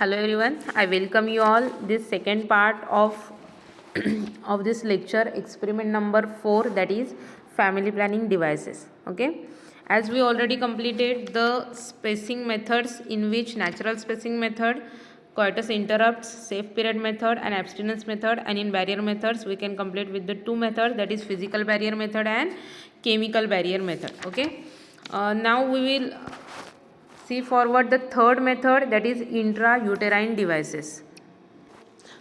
Hello everyone, I welcome you all this second part of of this lecture, experiment number 4, that is family planning devices. Okay, as we already completed the spacing methods, in which natural spacing method, coitus interrupts, safe period method and abstinence method, and in barrier methods we can complete with the two methods, that is physical barrier method and chemical barrier method. Okay, now we will see forward the third method, that is intrauterine devices.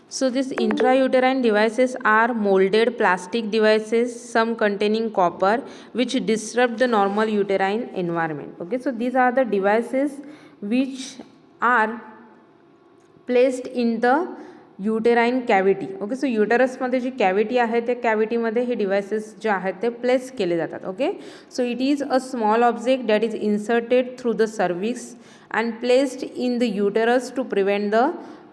So these intrauterine devices are molded plastic devices, some containing copper, which disrupt the normal uterine environment. Okay, so these are the devices which are placed in the uterine cavity. Okay, so युटरसमध्ये जी cavity आहे त्या कॅव्हिटीमध्ये हे devices जे आहेत ते place केले जातात. Okay, so it is a small object that is inserted through the cervix and placed in the uterus to prevent the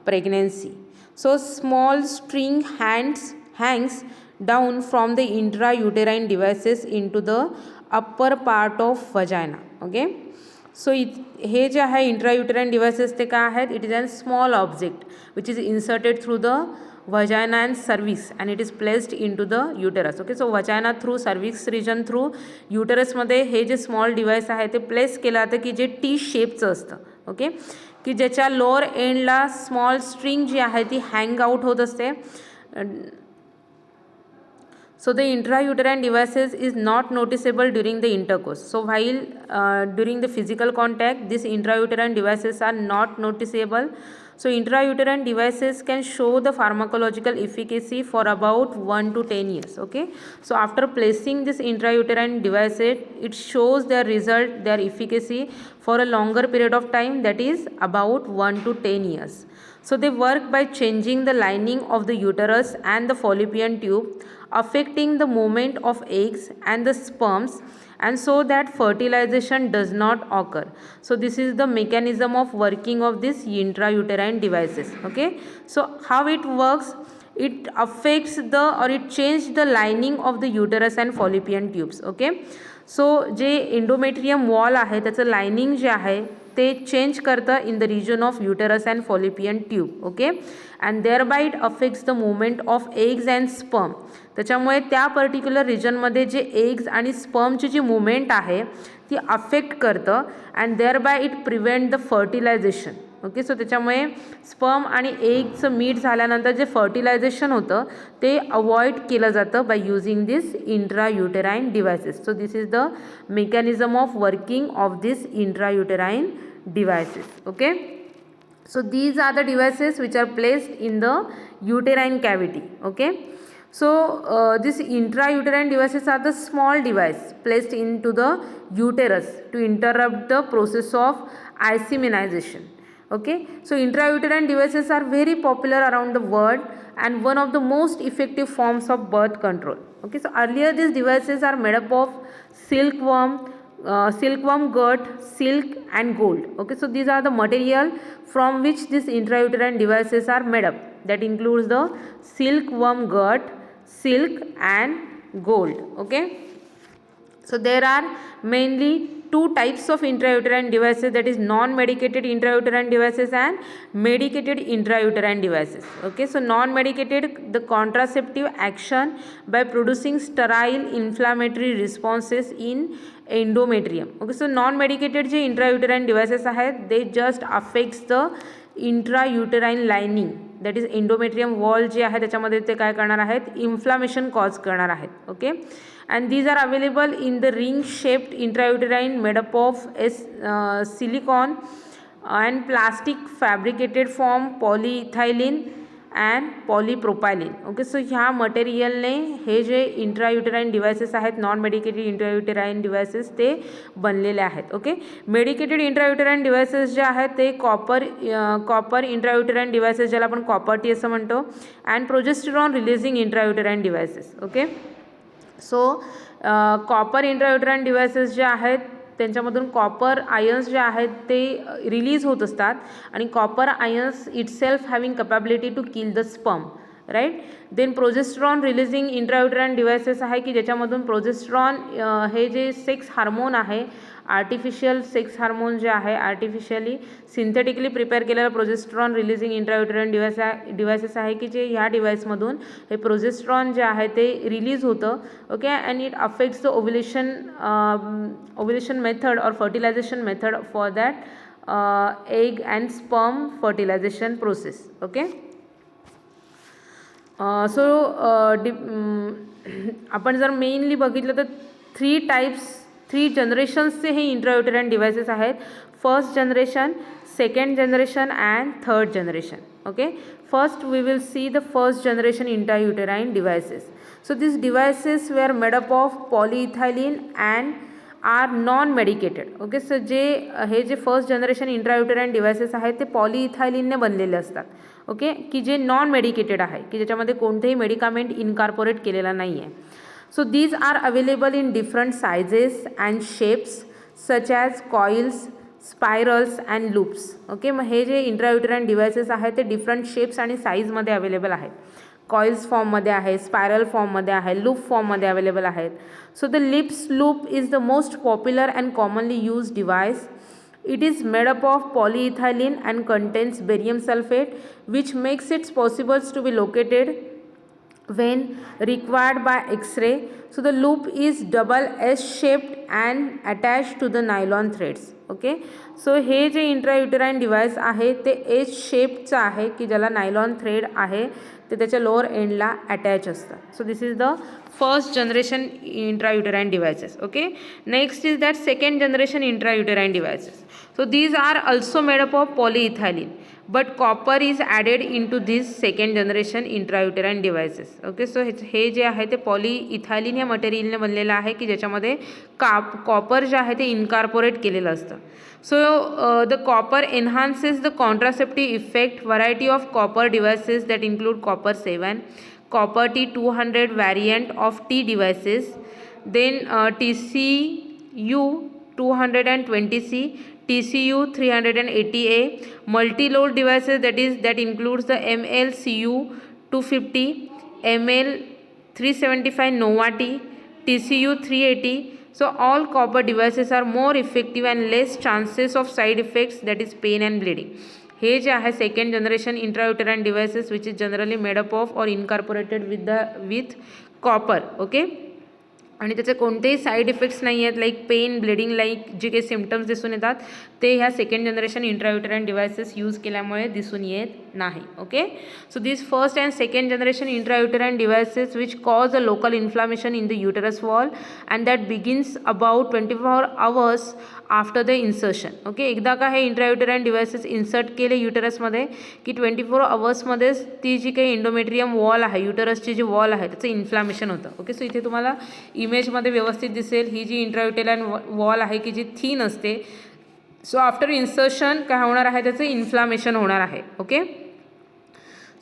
pregnancy. So small string hangs down from the intrauterine devices into the upper part of vagina. Okay, so हे जे आहे intrauterine devices ते काय आहेत? It is a small object which is inserted through the vagina and cervix and it is placed into the uterus. Okay, so vagina through cervix region through uterus मध्ये हे जे small device आहे ते place केलं जातं की जे T शेपचं असतं. ओके, की ज्याच्या लोअर एंडला स्मॉल स्ट्रिंग जी आहे ती हँग आउट होत असते. So the intrauterine devices is not noticeable during the intercourse. So while during the physical contact, these intrauterine devices are not noticeable. So intrauterine devices can show the pharmacological efficacy for about 1 to 10 years. Okay, so after placing this intrauterine devices, it shows their result, their efficacy for a longer period of time, that is about 1 to 10 years. So they work by changing the lining of the uterus and the fallopian tube, affecting the movement of eggs and the sperms, and so that fertilization does not occur. So this is the mechanism of working of these intrauterine devices. Okay, so how it works? It affects the or it changes the lining of the uterus and fallopian tubes. Okay, so जे endometrium wall आहे त्याचं lining जे आहे ते change करतं in the region of uterus and fallopian tube. Okay, and thereby it affects the movement of eggs and sperm. त्याच्यामुळे त्या particular रिजनमध्ये जे एग्ज आणि स्पर्मची जी मुवमेंट आहे ती अफेक्ट करतं and thereby it prevent the fertilisation. Okay, so त्याच्यामुळे sperm आणि एगचं मीट झाल्यानंतर जे फर्टिलायझेशन होतं ते अवॉइड केलं जातं by using this intrauterine devices. So this is the mechanism of working of this intrauterine devices. Okay, so these are the devices which are placed in the uterine cavity. Okay, so these intrauterine devices are the small device placed into the uterus to interrupt the process of insemination. Okay, so intrauterine devices are very popular around the world and one of the most effective forms of birth control. Okay, so earlier these devices are made up of silkworm gut, silk and gold. Okay, so these are the material from which these intrauterine devices are made up. That includes the silkworm gut, silk and gold. Okay, so there are mainly two types of intrauterine devices, that is non-medicated intrauterine devices and medicated intrauterine devices. Okay, so non-medicated, the contraceptive action by producing sterile inflammatory responses in endometrium. Okay, so non-medicated जे intrauterine devices आहेत they just affects the intrauterine lining, that is endometrium wall जे आहे त्याच्यामध्ये ते काय करणार आहेत, inflammation cause करणार आहेत. Okay, and these are available in the ring shaped intrauterine made up of silicone and plastic fabricated from polyethylene and polypropylene. Okay, so ह्या मटेरियलने हे जे इंट्रायुटेराइन डिव्हायसेस आहेत नॉन मेडिकेटेड इंट्रायुटेराइन डिव्हायसेस ते बनलेले आहेत. ओके, मेडिकेटेड इंट्रायुटेराइन डिव्हायसेस जे आहेत ते कॉपर इंट्रायुटेराइन डिव्हायसेस ज्याला आपण कॉपर टी असं म्हणतो and progesterone releasing intrauterine devices. Okay, so copper intrauterine devices जे आहेत त्यांच्यामधून कॉपर आयन्स जे आहेत ते रिलीज होत असतात आणि copper ions itself having capability to kill the sperm. Right. Then progesterone releasing intrauterine devices आहे की ज्याच्यामधून प्रोजेस्ट्रॉन हे जे सेक्स हार्मोन आहे, आर्टिफिशियल सेक्स हार्मोन जे आहे, आर्टिफिशियली सिंथेटिकली प्रिपेअर केलेलं प्रोजेस्ट्रॉन रिलीजिंग इंट्रायुटराईन डिव्हायसेस आहे की जे ह्या डिव्हाइसमधून हे प्रोजेस्ट्रॉन जे आहे ते रिलीज होतं. Okay. And it affects the ovulation method और fertilisation method for that egg and sperm fertilisation process. Okay. So आपण जर मेनली बघितलं तर थ्री जनरेशन्सचे हे इंट्रायुटराईन डिव्हायसेस आहेत. First generation, second generation and third generation. Okay. First we will see the first generation intrauterine devices. So these devices were made up of polyethylene and are non medicated. Okay. So हे जे first generation intrauterine devices आहेत ते पॉलीइथायलिनने बनलेले असतात. Okay. की जे non medicated आहे, की ज्याच्यामध्ये कोणतेही मेडिकामेंट इनकॉर्पोरेट केलेला नाही आहे. So these are available in different sizes and shapes such as coils, spirals and loops. Okay. मग हे जे इंट्रायुटराईन डिव्हायसेस आहेत ते डिफरंट शेप्स आणि साईजमध्ये अवेलेबल आहेत. कॉइल्स फॉर्ममध्ये आहे, स्पायरल फॉर्ममध्ये आहे, लूप फॉर्ममध्ये अवेलेबल आहेत. So the lips loop is the most popular and commonly use device. It is made up of polyethylene and contains barium sulfate, which makes it possible to be located when required by X-ray. So the loop is double S-shaped and attached to the nylon threads. Okay. So हे जे इंट्रायुटराईन device आहे ते H शेपचं आहे की ज्याला nylon thread आहे ते त्याच्या लोअर एंडला अटॅच असतं. So this is the first generation intrauterine devices. Okay. Next is that second generation intrauterine devices. So these are also made up of polyethylene, but copper is added into these second generation intrauterine devices. Okay. So हे जे आहे ते पॉलीइथायलिन या मटेरियलने बनलेलं आहे की ज्याच्यामध्ये copper जे आहे ते इनकॉर्पोरेट केलेलं असतं. So the copper enhances the contraceptive effect. Variety of copper devices that include copper 7, copper T200 variant of T devices, then TCU 220C, TCU 380A, multi-load devices that includes the MLCU 250, ML 375 Nova T, TCU 380. So all copper devices are more effective and less chances of side effects, that is pain and bleeding. हे जे आहे second generation intrauterine devices which is generally made up of और incorporated with copper. Okay. आणि त्याचे कोणतेही side effects नाही आहेत, like pen, bleeding, like जे काही सिम्पटम्स दिसून येतात ते ह्या second generation intrauterine devices use केल्यामुळे दिसून येत नाही. Okay. So this first and second generation intrauterine devices which cause a local inflammation in the uterus wall and that begins about 24 hours after the insertion. Okay. एकदा का हे इंट्रायुटराईन devices insert केले युटरसमध्ये की 24 hours ती जी काही इंडोमेट्रियम वॉल आहे, युटरसची जी wall आहे त्याचं इन्फ्लामेशन होतं. ओके. सो इथे तुम्हाला इमेजमध्ये व्यवस्थित दिसेल ही जी इंट्रायुटराईन वॉल आहे की जी थीन असते. सो आफ्टर इन्सर्शन काय होणार आहे, त्याचं इन्फ्लामेशन होणार आहे. Okay.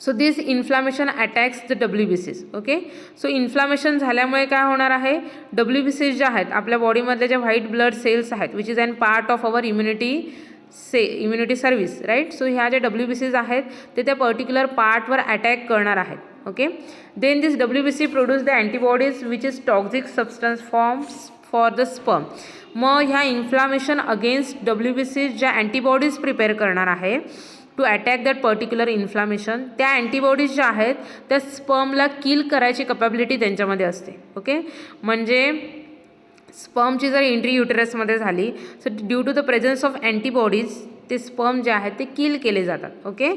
So this inflammation attacks the WBCs. Okay. So inflammation झाल्यामुळे काय होणार आहे, WBCs ज्या आहेत आपल्या बॉडीमधल्या ज्या व्हाईट ब्लड सेल्स आहेत which is an part of our immunity service, right. So ह्या ज्या WBCs आहेत ते त्या पर्टिक्युलर पार्टवर अटॅक करणार आहेत. Okay. Then this WBC produce the antibodies which is toxic substance forms for the sperm. मग ह्या इन्फ्लामेशन अगेन्स्ट WBCs ज्या अँटीबॉडीज प्रिपेअर करणार आहे to attack that particular inflammation, त्या अँटीबॉडीज ज्या आहेत त्या स्पर्मला किल करायची कपॅबिलिटी त्यांच्यामध्ये असते. ओके. म्हणजे स्पर्मची जर एंट्री युटरसमध्ये झाली so due to the presence of antibodies ते स्पर्म जे आहेत ते किल केले जातात. Okay.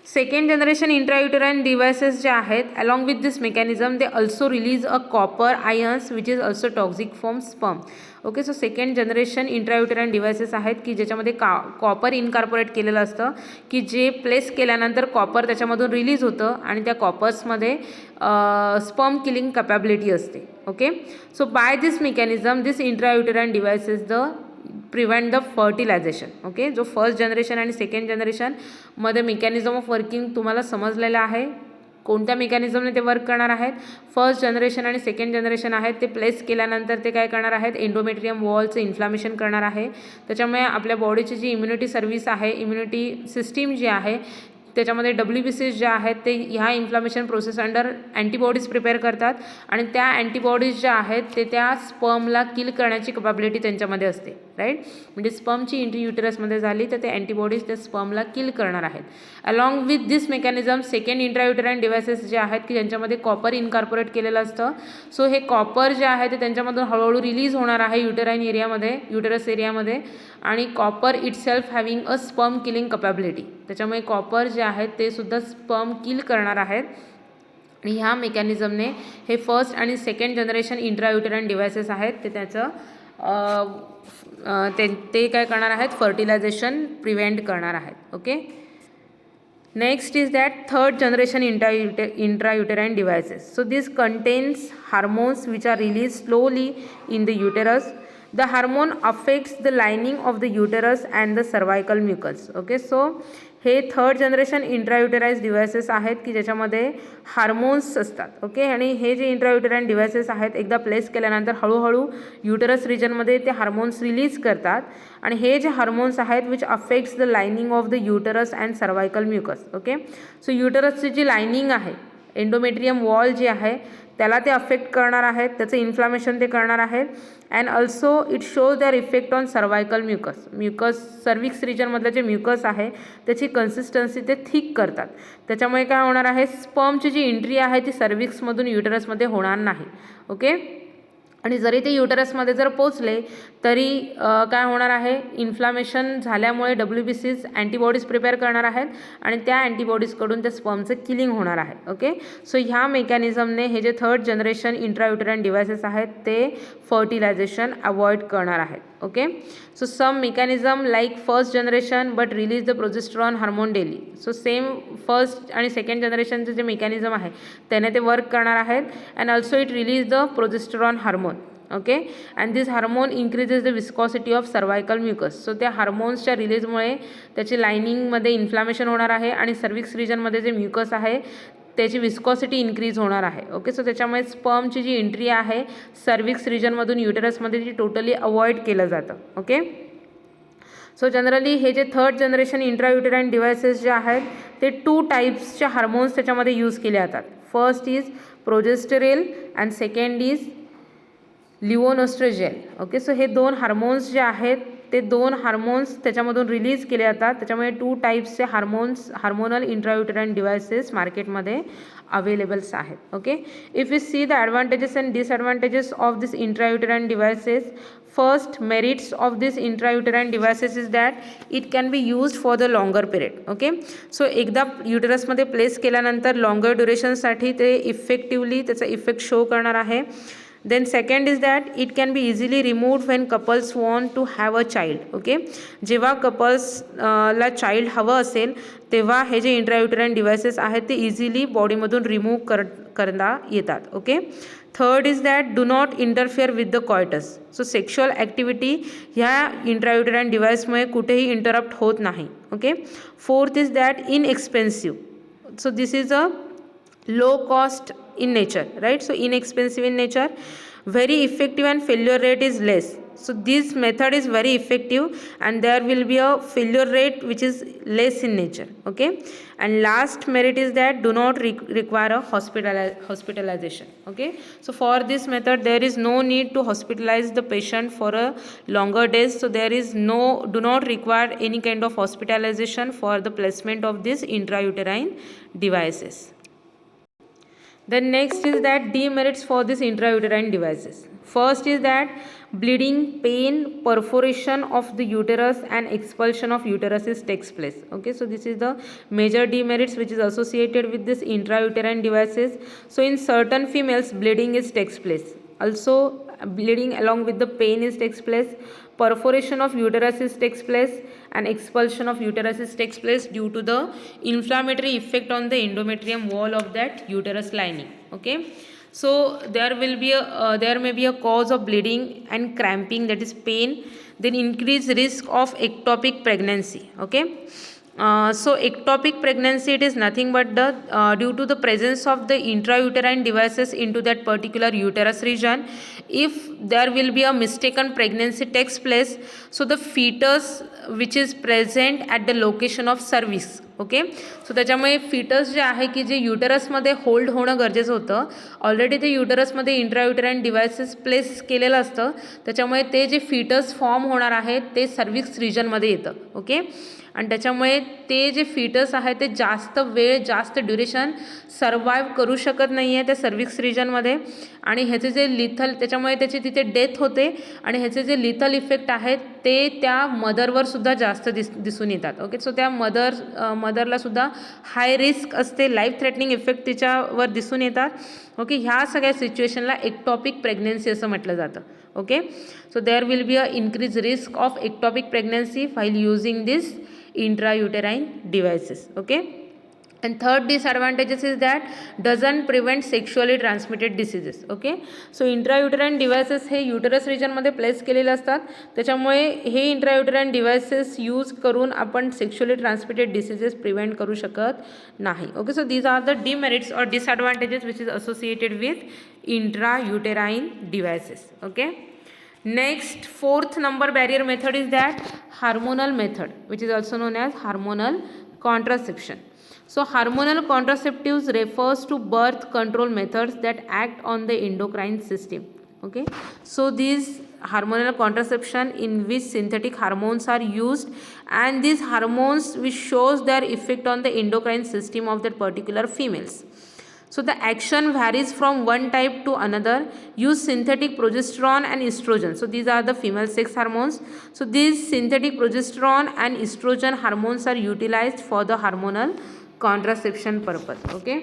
Second generation intrauterine devices जे आहेत along with this mechanism they also release a copper ions which is also toxic from sperm. Okay. So second generation intrauterine devices आहेत की ज्याच्यामध्ये कॉपर इनकॉर्पोरेट केलेलं असतं की जे प्लेस केल्यानंतर कॉपर त्याच्यामधून रिलीज होतं आणि त्या कॉपर्समध्ये स्पर्म किलिंग कॅपॅबिलिटी असते. Okay. So by this mechanism this intrauterine devices prevent the fertilisation. Okay. जो फर्स्ट जनरेशन आणि सेकंड जनरेशनमध्ये मेकॅनिझम ऑफ वर्किंग तुम्हाला समजलेलं आहे. कोणत्या मेकॅनिझमने ते वर्क करणार आहेत, फर्स्ट जनरेशन आणि सेकंड जनरेशन आहेत ते प्लेस केल्यानंतर ते काय करणार आहेत, एंडोमेट्रियम वॉलचं इन्फ्लामेशन करणार आहे. त्याच्यामुळे आपल्या बॉडीची जी इम्युनिटी सर्व्हिस आहे, इम्युनिटी सिस्टीम जी आहे त्याच्यामध्ये WBCs ज्या आहेत ते ह्या inflammation process under antibodies prepare करतात आणि त्या अँटीबॉडीज ज्या आहेत ते त्या स्पर्मला किल करण्याची कॅपॅबिलिटी त्यांच्यामध्ये असते, राईट. म्हणजे स्पर्मची एंट्री युटेरसमध्ये झाली तर ते अँटीबॉडीज त्या स्पर्मला किल करणार आहेत. Along with this mechanism second intrauterine devices जे आहेत की ज्यांच्यामध्ये कॉपर इनकॉर्पोरेट केलेलं असतं. सो हे कॉपर जे आहे ते त्यांच्यामधून हळूहळू रिलीज होणार आहे युटेराइन एरियामध्ये, युटेरस एरियामध्ये. आणि copper itself having a sperm killing capability. त्याच्यामुळे कॉपर जे आहेत ते सुद्धा स्पर्म किल करणार आहेत. आणि ह्या मेकॅनिझमने हे फर्स्ट आणि सेकंड जनरेशन इंट्रायुटेराइन डिव्हायसेस आहेत ते त्याचं ते काय करणार आहेत, फर्टिलायझेशन प्रिव्हेंट करणार आहेत. Okay. Next is that third generation intrauterine devices. So this contains hormones which are released slowly in the uterus. The hormone affects the lining of the uterus and the cervical mucus. Okay, so हे third generation इंट्रायुटेराइज devices आहेत की ज्याच्यामध्ये hormones असतात. Okay. आणि हे जे इंट्रायुटेराइन devices आहेत एकदा प्लेस केल्यानंतर हळूहळू युटरस रिजनमध्ये ते हार्मोन्स रिलीज करतात. आणि हे जे हार्मोन्स आहेत which affects the lining of the uterus and cervical mucus. Okay. So युटरसची जी लायनिंग आहे, एंडोमेट्रियम वॉल जी आहे त्याला ते अफेक्ट करणार आहेत, त्याचं इन्फ्लामेशन ते करणार आहेत. And also it shows their effect on cervical mucus cervix रिजनमधलं जे म्युकस आहे त्याची कन्सिस्टन्सी ते थिक करतात. त्याच्यामुळे काय होणार आहे, स्पर्मची जी एंट्री आहे ती सर्विक्समधून युटरसमध्ये होणार नाही. ओके. आणि जरी ते युटरसमध्ये जर पोचले तरी काय होणार आहे, इन्फ्लामेशन झाल्यामुळे WBCs अँटीबॉडीज प्रिपेअर करणार आहेत आणि त्या अँटीबॉडीजकडून त्या स्पर्मचं किलिंग होणार आहे. ओके. सो ह्या मेकॅनिझमने हे जे थर्ड जनरेशन इंट्रायुटेराइन डिव्हायसेस आहेत ते फर्टिलायझेशन अवॉइड करणार आहेत. Okay. So some mechanism like first generation but release the progesterone hormone daily. So same first आणि सेकंड जनरेशनचं जे मेकॅनिझम आहे त्याने ते वर्क करणार आहेत. And also it release the progesterone hormone. Okay. And this hormone increases the viscosity of cervical mucus. So त्या हार्मोन्सच्या रिलीजमुळे त्याची लायनिंगमध्ये इन्फ्लामेशन होणार आहे आणि सर्विक्स रिजनमध्ये जे म्युकस आहे त्याची विस्कॉसिटी इन्क्रीज होणार आहे. ओके. सो त्याच्यामुळे स्पर्मची जी एंट्री आहे सर्विक्स रिजनमधून युटरसमध्ये ती टोटली अवॉइड केलं जातं. ओके. सो जनरली हे जे थर्ड जनरेशन इंट्रायुटेराइन डिव्हायसेस जे आहेत ते 2 टाईप्सचे हार्मोन्स त्याच्यामध्ये यूज केले जातात. First is progesterel and second is levonorgestrel. Okay. So हे 2 हार्मोन्स जे आहेत ते 2 हार्मोन्स त्याच्यामधून रिलीज केले जातात. त्याच्यामुळे 2 टाईप्सचे हार्मोनल इंट्रायुटेराइन डिव्हायसेस मार्केटमध्ये अवेलेबल्स आहेत. Okay. If you see the advantages and disadvantages of this intrauterine devices, first merits of this intrauterine devices is that it can be used for the longer period. Okay. So एकदा युटरसमध्ये place केल्यानंतर longer ड्युरेशनसाठी ते effectively त्याचा effect show करणार आहे. Then second is that it can be easily removed when couples want to have a child. Okay. जेव्हा कपल्सला child हवं असेल तेव्हा हे जे इंट्रायुटेराइन डिव्हायसेस आहेत ते इझिली बॉडीमधून रिमूव्ह करता येतात. Okay. Third is that do not interfere with the coitus. So sexual activity ह्या इंट्रायुटेराइन डिव्हाइसमुळे कुठेही इंटरप्ट होत नाही. Okay. Fourth is that inexpensive. So this is a low cost in nature, right? So inexpensive in nature, very effective and failure rate is less. So this method is very effective and there will be a failure rate which is less in nature. Okay. And last merit is that do not require a hospitalization. Okay. So for this method there is no need to hospitalize the patient for a longer days. So there is do not require any kind of hospitalization for the placement of these intrauterine devices. Then next is that demerits for this intrauterine devices. First is that bleeding, pain, perforation of the uterus and expulsion of uteruses takes place. Okay, so this is the major demerits which is associated with this intrauterine devices. So in certain females bleeding takes place. Also bleeding along with the pain takes place. Perforation of uteruses takes place and expulsion of uteruses takes place due to the inflammatory effect on the endometrium wall of that uterus lining. Okay. So there may be a cause of bleeding and cramping, that is pain. Then increased risk of ectopic pregnancy. Okay. So ectopic pregnancy, it is nothing but due to the presence of the intrauterine devices into that particular uterus region. If there will be a mistaken pregnancy takes place, so the fetus which is present at the location of cervix, okay. So त्याच्यामुळे foetus जे आहे की जे युटरसमध्ये hold होणं गरजेचं होतं, already ते युटरसमध्ये इंट्रायुटराईन devices place केलेलं असतं, त्याच्यामुळे ते जे फिटस फॉर्म होणार आहे ते सर्व्हिक्स रिजनमध्ये येतं. ओके. आणि त्याच्यामुळे ते जे फिटस आहे ते जास्त वेळ जास्त ड्युरेशन सर्वाईव्ह करू शकत नाही आहे त्या सर्व्हिक्स रिजनमध्ये, आणि ह्याचे जे लिथल त्याच्यामुळे त्याची तिथे डेथ होते, आणि ह्याचे जे लिथल इफेक्ट आहेत ते त्या मदरवर सुद्धा जास्त दिसून येतात. ओके. सो त्या मदरला सुद्धा हाय रिस्क असते, लाईफ थ्रेटनिंग इफेक्ट तिच्यावर दिसून येतात. ओके. ह्या सगळ्या सिच्युएशनला एक्टॉपिक प्रेग्नन्सी असं म्हटलं जातं. Okay. So there will be a increase risk of ectopic pregnancy while using this intrauterine devices. Okay. And third disadvantages is that doesn't prevent sexually transmitted diseases. Okay. So intrauterine devices हे uterus रिजनमध्ये place केलेले असतात, त्याच्यामुळे हे intrauterine devices use करून आपण sexually transmitted diseases prevent करू शकत नाही. Okay. So these are the demerits और disadvantages which is associated with intrauterine devices. Okay. Next, fourth number barrier method is that hormonal method, which is also known as hormonal contraception. So hormonal contraceptives refers to birth control methods that act on the endocrine system. Okay. So these hormonal contraception in which synthetic hormones are used, and these hormones which shows their effect on the endocrine system of that particular females. So the action varies from one type to another. Use synthetic progesterone and estrogen. So these are the female sex hormones. So these synthetic progesterone and estrogen hormones are utilized for the hormonal contraception purpose. Okay.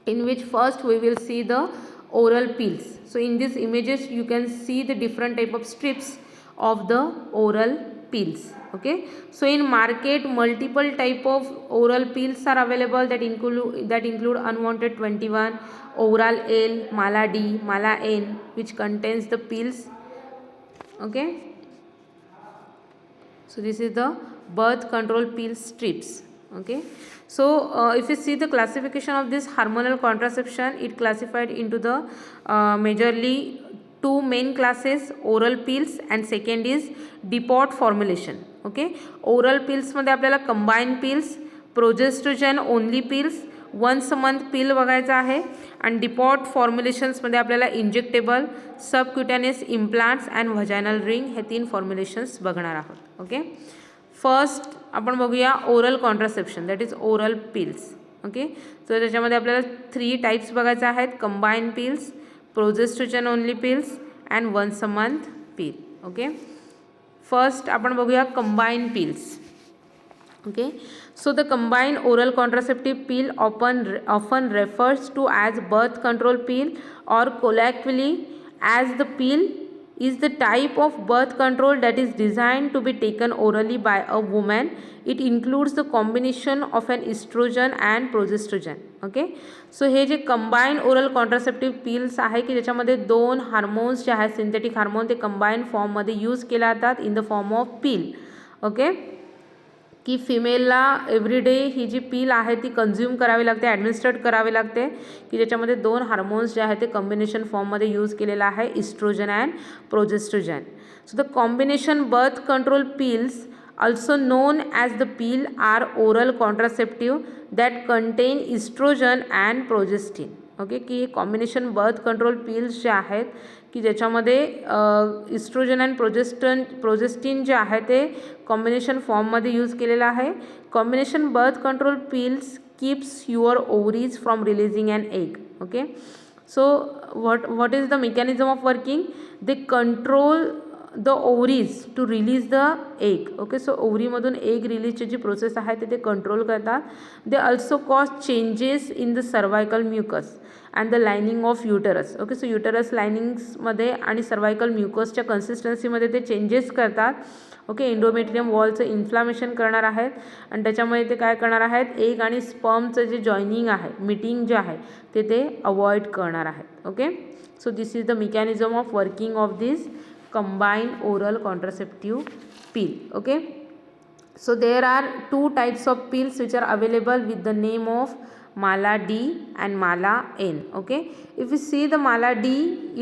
In which first we will see the oral pills. So in these images you can see the different type of strips of the oral pills. Okay. So in market multiple type of oral pills are available that include unwanted 21, oral L, mala D, mala N, which contains the pills. Okay. So this is the birth control pill strips. Okay. So if you see the classification of this hormonal contraception, it classified into the majorly two main classes, oral pills and second is depot formulation. Okay. Oral पिल्समध्ये आपल्याला combine pills, progestogen only pills, once a month pill बघायचं आहे, आणि depot फॉर्म्युलेशन्समध्ये आपल्याला injectable, subcutaneous implants and vaginal ring हे 3 formulations बघणार आहोत. ओके. फर्स्ट आपण बघूया oral contraception, that is oral pills. Okay. So त्याच्यामध्ये आपल्याला 3 टाईप्स बघायचे आहेत, combine pills, progestogen only pills and once a month pill. Okay. First आपण बघूया combine pills. Okay. So the combine oral contraceptive pill often refers to as birth control pill or colloquially as the pill is the type of birth control that is designed to be taken orally by a woman. It includes the combination of an estrogen and progesterone. Okay. So हे जे combine oral contraceptive pills आहे की ज्याच्यामध्ये 2 hormones जे आहेत synthetic hormone ते combine फॉर्ममध्ये use केले जातात in the form of pill. Okay. की फिमेलला एव्हरीडे ही जी पिल आहे ती कंझ्युम करावी लागते, ॲडमिनिस्ट्रेट करावी लागते, की ज्याच्यामध्ये 2 हार्मोन्स जे आहे ते कॉम्बिनेशन फॉर्ममध्ये यूज केलेलं आहे, oestrogen and progestogen. So the combination birth control pills also known as the pill are oral contraceptive that contain estrogen and progestin. Okay. की हे कॉम्बिनेशन बर्थ कंट्रोल पिल्स जे आहेत की ज्याच्यामध्ये इस्ट्रोजन अँड प्रोजेस्टिन जे आहे ते कॉम्बिनेशन फॉर्ममध्ये यूज केलेलं आहे. Combination birth control pills keeps your ovaries from releasing an egg. Okay. So what is the mechanism of working? They control the ovaries to release the egg. Okay. So ओव्हरीमधून egg रिलीजची जी process आहे ते control करतात. They also cause changes in the cervical mucus and the lining of uterus. Okay. So uterus लायनिंग्समध्ये आणि cervical म्युकसच्या कन्सिस्टन्सीमध्ये ते changes करतात. ओके. एंडोमेट्रियम वॉलचं इन्फ्लामेशन करणार आहेत आणि त्याच्यामुळे ते काय करणार आहेत, एग आणि स्पर्मचं जे जॉईनिंग आहे, मीटिंग जे आहे ते अवॉइड करणार आहेत. Okay. So this is the mechanism of working of this combined oral contraceptive pill. Okay. So there are 2 types of pills which are available with the name of mala D and mala N. Okay. If you see the mala D,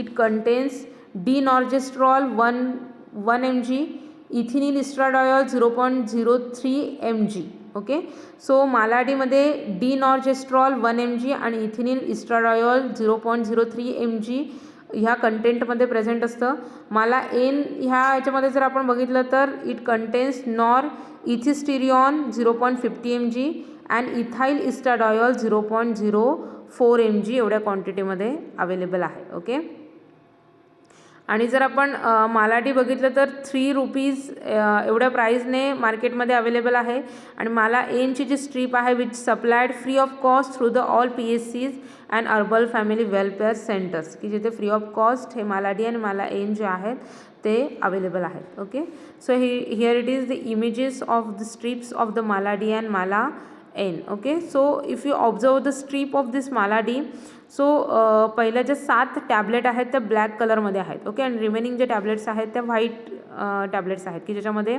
it contains denorgestrol 1 mg, ethinyl estradiol 0.03 mg. Okay. So मालाडीमध्ये D norgestrel 1 mg आणि इथिनिल इस्ट्राडायोल 0.03 mg ह्या कंटेंटमध्ये present असतं. माला N ह्या याच्यामध्ये जर आपण बघितलं तर it contains norethisterone 0.50 mg and ethyl estradiol 0.04 mg एवढ्या क्वांटिटीमध्ये अवेलेबल आहे. ओके. आणि जर आपण मालाडी बघितलं तर 3 रुपीज एवढ्या प्राईजने मार्केटमध्ये अवेलेबल आहे. आणि माला एनची जी स्ट्रीप आहे which supplied free of cost through the all PSCs and urban family welfare centres, की जिथे फ्री ऑफ कॉस्ट हे मालाडी आणि माला एन जे आहेत ते अवेलेबल आहेत. Okay. So here it is the images of the strips of the Mala D and Mala N. Okay. So if you observe the strip of this Mala D, so पहिल्या ज्या 7 टॅबलेट आहेत त्या ब्लॅक कलरमध्ये आहेत. ओके. आणि रिमेनिंग जे टॅबलेट्स आहेत त्या व्हाईट टॅबलेट्स आहेत, की ज्याच्यामध्ये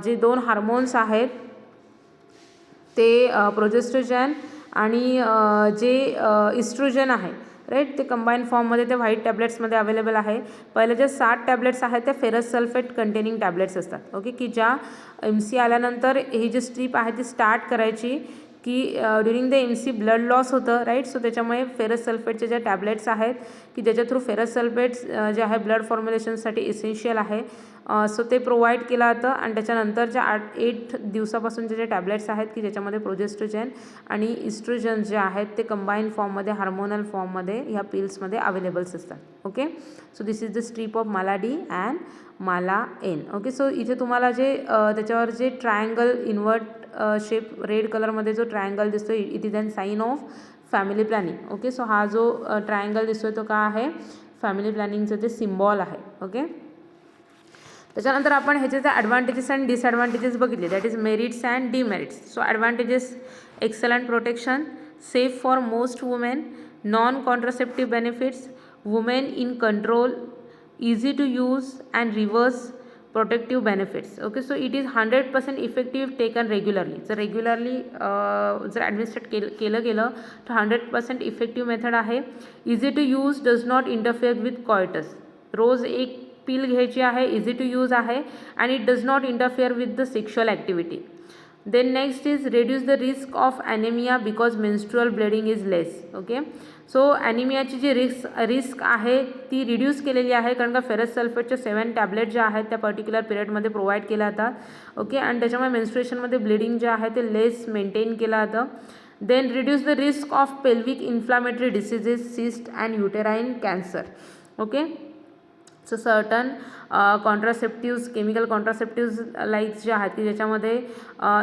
जे 2 हार्मोन्स आहेत ते प्रोजेस्ट्रोजन आणि जे इस्ट्रोजन आहे, राईट, ते कंबाईन फॉर्ममध्ये त्या व्हाईट टॅबलेट्समध्ये अवेलेबल आहे. पहिल्या ज्या 7 टॅबलेट्स आहेत त्या फेरस सल्फेट कंटेनिंग टॅबलेट्स असतात. ओके. की ज्या MC आल्यानंतर ही जी स्ट्रीप आहे ती स्टार्ट करायची, की during the MC blood loss होतं, राईट. सो त्याच्यामुळे फेरस सल्फेटचे ज्या टॅबलेट्स आहेत की ज्याच्या थ्रू फेरस सल्फेट्स जे आहे ब्लड फॉर्म्युलेशनसाठी इसेन्शियल आहे, सो ते प्रोव्हाइड केलं जातं. आणि त्याच्यानंतरच्या 8 दिवसापासूनचे जे टॅबलेट्स आहेत की ज्याच्यामध्ये प्रोजेस्ट्रोजन आणि इस्ट्रोजन जे आहेत ते कंबाईन फॉर्ममध्ये हार्मोनल फॉर्ममध्ये ह्या पिल्समध्ये अवेलेबल्स असतात. Okay. So this is the strip of Mala D and Mala N. Okay. So इथे तुम्हाला जे त्याच्यावर जे ट्रायंगल इन्व्हर्ट शेप रेड कलरमध्ये जो ट्रायंगल दिसतो it is an sign of family planning. Okay. So हा जो ट्रायंगल दिसतोय तो का आहे, फॅमिली प्लॅनिंगचं ते सिम्बॉल आहे. ओके. त्याच्यानंतर आपण ह्याचे जे ॲडव्हान्टेजेस अँड डिसॲडव्हान्टेजेस बघितले, that is merits and demerits. So advantages, excellent protection, safe for most women, non contraceptive benefits, women in control, easy to use and reverse protective benefits. Okay. So it is 100% effective taken regularly. जर regularly जर administrate केलं गेलं तर 100% effective method आहे. Easy to use, does not interfere with coitus. रोज एक pill घ्यायची आहे, इझी टू यूज आहे आणि it does not interfere with the sexual activity. Then next is reduce the risk of anaemia because menstrual bleeding is less. Okay. So ॲनिमियाची जी risk आहे ती रिड्यूस केलेली आहे, कारण का फेरस सल्फेटच्या 7 टॅबलेट ज्या आहेत त्या पर्टिक्युलर पिरियडमध्ये प्रोव्हाइड केल्या जातात. ओके. आणि त्याच्यामुळे मेन्स्ट्रुएशनमध्ये ब्लिडिंग जे आहे ते लेस मेंटेन केलं जातं. Then reduce the risk of pelvic inflammatory diseases, cyst and uterine cancer. Okay. So certain contraceptives, chemical contraceptives likes जे आहेत की ज्याच्यामध्ये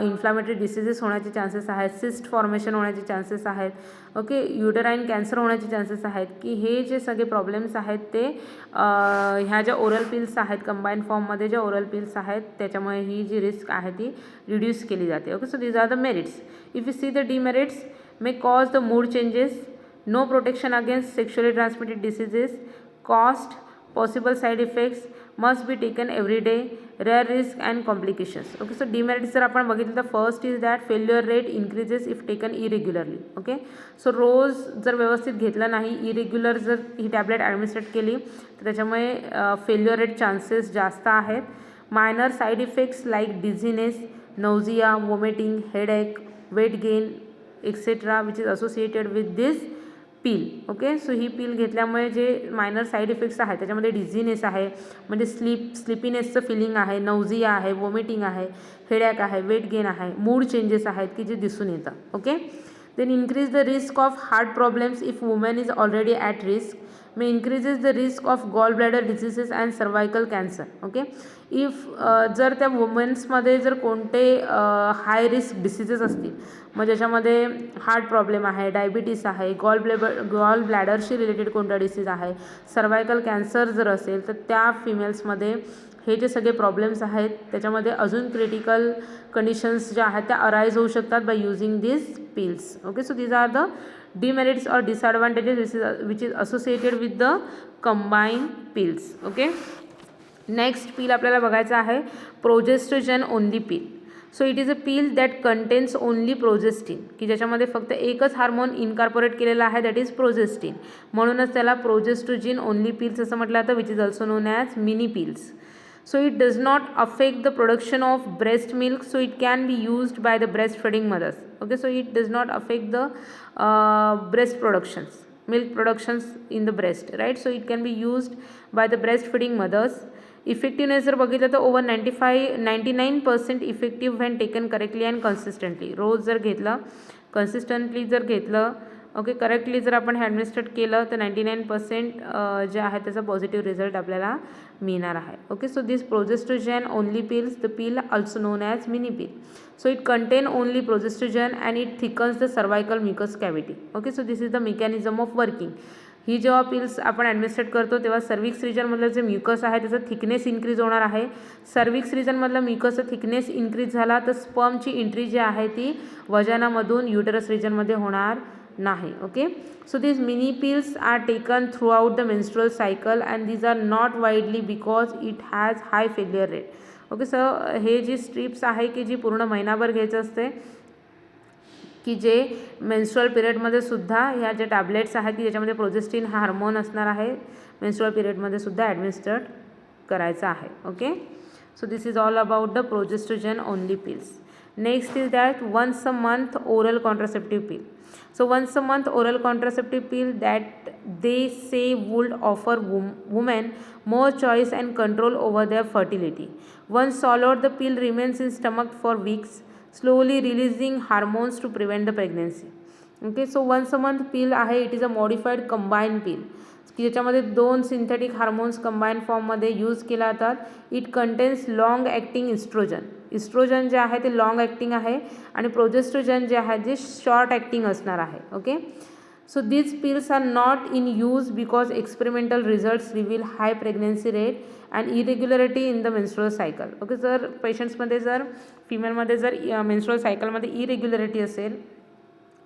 इन्फ्लामेटरी डिसीजेस होण्याचे चान्सेस आहेत, सिस्ट फॉर्मेशन होण्याचे चान्सेस आहेत. ओके. युटेराईन कॅन्सर होण्याचे चान्सेस आहेत, की हे जे सगळे प्रॉब्लेम्स आहेत ते ह्या ज्या ओरल पिल्स आहेत, कंबाईन फॉर्ममध्ये ज्या ओरल पिल्स आहेत त्याच्यामुळे ही जी रिस्क आहे ती रिड्यूस केली जाते. Okay. So these are the merits. If you see the demerits, may cause the mood changes, no protection against sexually transmitted diseases, cost, possible side effects, must be taken every day, rare risk and complications. Okay. So demerits जर आपण बघितलं तर first is that failure rate increases if taken irregularly. Okay. So रोज जर व्यवस्थित घेतलं नाही, irregular जर ही टॅबलेट ॲडमिनिस्ट्रेट केली तर त्याच्यामुळे फेल्युअर रेट चान्सेस जास्त आहेत. Minor side effects like dizziness, nausea, vomiting, headache, weight gain etcetera which is associated with this pill. Okay. So ही पील घेतल्यामुळे जे मायनर साईड इफेक्ट्स आहेत त्याच्यामध्ये डिझीनेस आहे, म्हणजे स्लिपीनेसचं फिलिंग आहे, नौजिया आहे, वॉमिटिंग आहे, हेडॅक आहे, वेट गेन आहे, मूड चेंजेस आहेत की जे दिसून येतं. Okay. Then increase the risk of heart problems if women is already at risk, may increases the risk of gall bladder diseases and cervical cancer. Okay. If जर त्या वुमेन्समध्ये जर कोणते हाय रिस्क डिसीजेस असतील, मग ज्याच्यामध्ये हार्ट प्रॉब्लेम आहे, diabetes आहे, gall ब्लॅडरशी related कोणता डिसीज आहे, सर्वायकल कॅन्सर जर असेल तर त्या फिमेल्समध्ये हे जे सगळे प्रॉब्लेम्स आहेत त्याच्यामध्ये अजून क्रिटिकल कंडिशन्स ज्या आहेत त्या अराईज होऊ शकतात by using this pills. Okay. So these are the demerits or disadvantages which is associated with the combined pills. Okay. Next pill आपल्याला बघायचं आहे progestogen only pill. So it is a pill that contains only progestin, की ज्याच्यामध्ये फक्त एकच hormone incorporate केलेला आहे, that is progestin. म्हणूनच त्याला प्रोजेस्ट्रोजिन ओनली पिल्स असं म्हटलं जातं, which is also known as mini pills. So it does not affect the production of breast milk, so it can be used by the breastfeeding mothers. Okay, so it does not affect the breast productions, milk productions in the breast, right? So it can be used by the breastfeeding mothers. Effectiveness जर बघितलं तर over 99% effective when taken correctly and consistently. रोज जर घेतलं, consistently जर घेतलं, okay, correctly जर आपण ॲडमिनिस्ट्रेट केलं तर 99% जे आहे त्याचा पॉझिटिव्ह रिझल्ट आपल्याला मिळणार आहे. Okay, so this progestogen only pills, the pill also known as mini pill. So it contain only progestogen and it thickens the cervical mucous cavity. Okay, so this is the mechanism of working. ही जेव्हा pills आपण ॲडमिनिस्ट्रेट करतो तेव्हा cervix रिजनमधलं जे mucus आहे त्याचं thickness increase होणार आहे. सर्विक्स रिजनमधलं म्युकसचं थिकनेस इन्क्रीज झाला तर स्पर्मची एंट्री जी आहे ती वजानामधून युटरस रिजनमध्ये होणार नाही. Okay, so this mini pills are taken throughout the menstrual cycle and these are not widely because it has high failure rate. Okay, so हे जी स्ट्रिप्स आहे की जी पूर्ण महिनाभर घ्यायचं असते, की जे मेन्स्ट्रुअल पिरियडमध्ये सुद्धा ह्या ज्या टॅबलेट्स आहेत की ज्याच्यामध्ये प्रोजेस्टिन हा हार्मोन असणार आहे, मेन्स्ट्रुअल पिरियडमध्ये सुद्धा ॲडमिनिस्ट्रेट करायचं आहे. Okay, so this is all about the progestogen only pills. Next is that once a month oral contraceptive pill. So once a month oral contraceptive pill that they say would offer women more choice and control over their fertility. Once swallowed, the pill remains in stomach for weeks, slowly releasing hormones to prevent the pregnancy. Okay, so once a month pill आहे, it is a modified combined pill की ज्याच्यामध्ये 2 synthetic hormones combine फॉर्ममध्ये use केला जातात. It contains long acting oestrogen. Oestrogen जे आहे ते long acting आहे आणि प्रोजेस्ट्रोजन जे आहे जे शॉर्ट ॲक्टिंग असणार आहे. Okay, so these pills are not in use because experimental results reveal high pregnancy rate and irregularity in the menstrual cycle. Okay, जर पेशंट्समध्ये जर फिमेलमध्ये जर मेन्स्ट्रुअल सायकलमध्ये इरेग्युलरिटी असेल,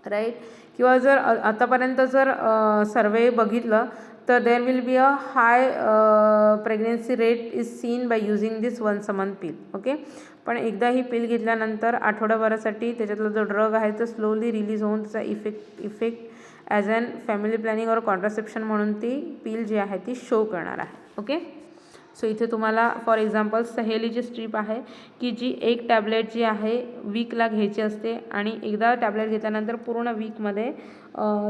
राईट, किंवा जर आतापर्यंत जर सर्वे बघितलं तर there will be a high pregnancy rate is seen by using this once a month pill. Okay, पण एकदा ही पिल घेतल्यानंतर आठवड्याभरासाठी त्याच्यातला जो ड्रग आहे तो स्लोली रिलीज होऊन त्याचा effect as an family planning or contraception म्हणून ती पिल जी आहे ती शो करणार आहे. ओके, सो इथे तुम्हाला फॉर एक्झाम्पल सहेलीची स्ट्रीप आहे की जी एक टॅबलेट जी आहे वीकला घ्यायची असते आणि एकदा टॅबलेट घेतल्यानंतर पूर्ण वीकमध्ये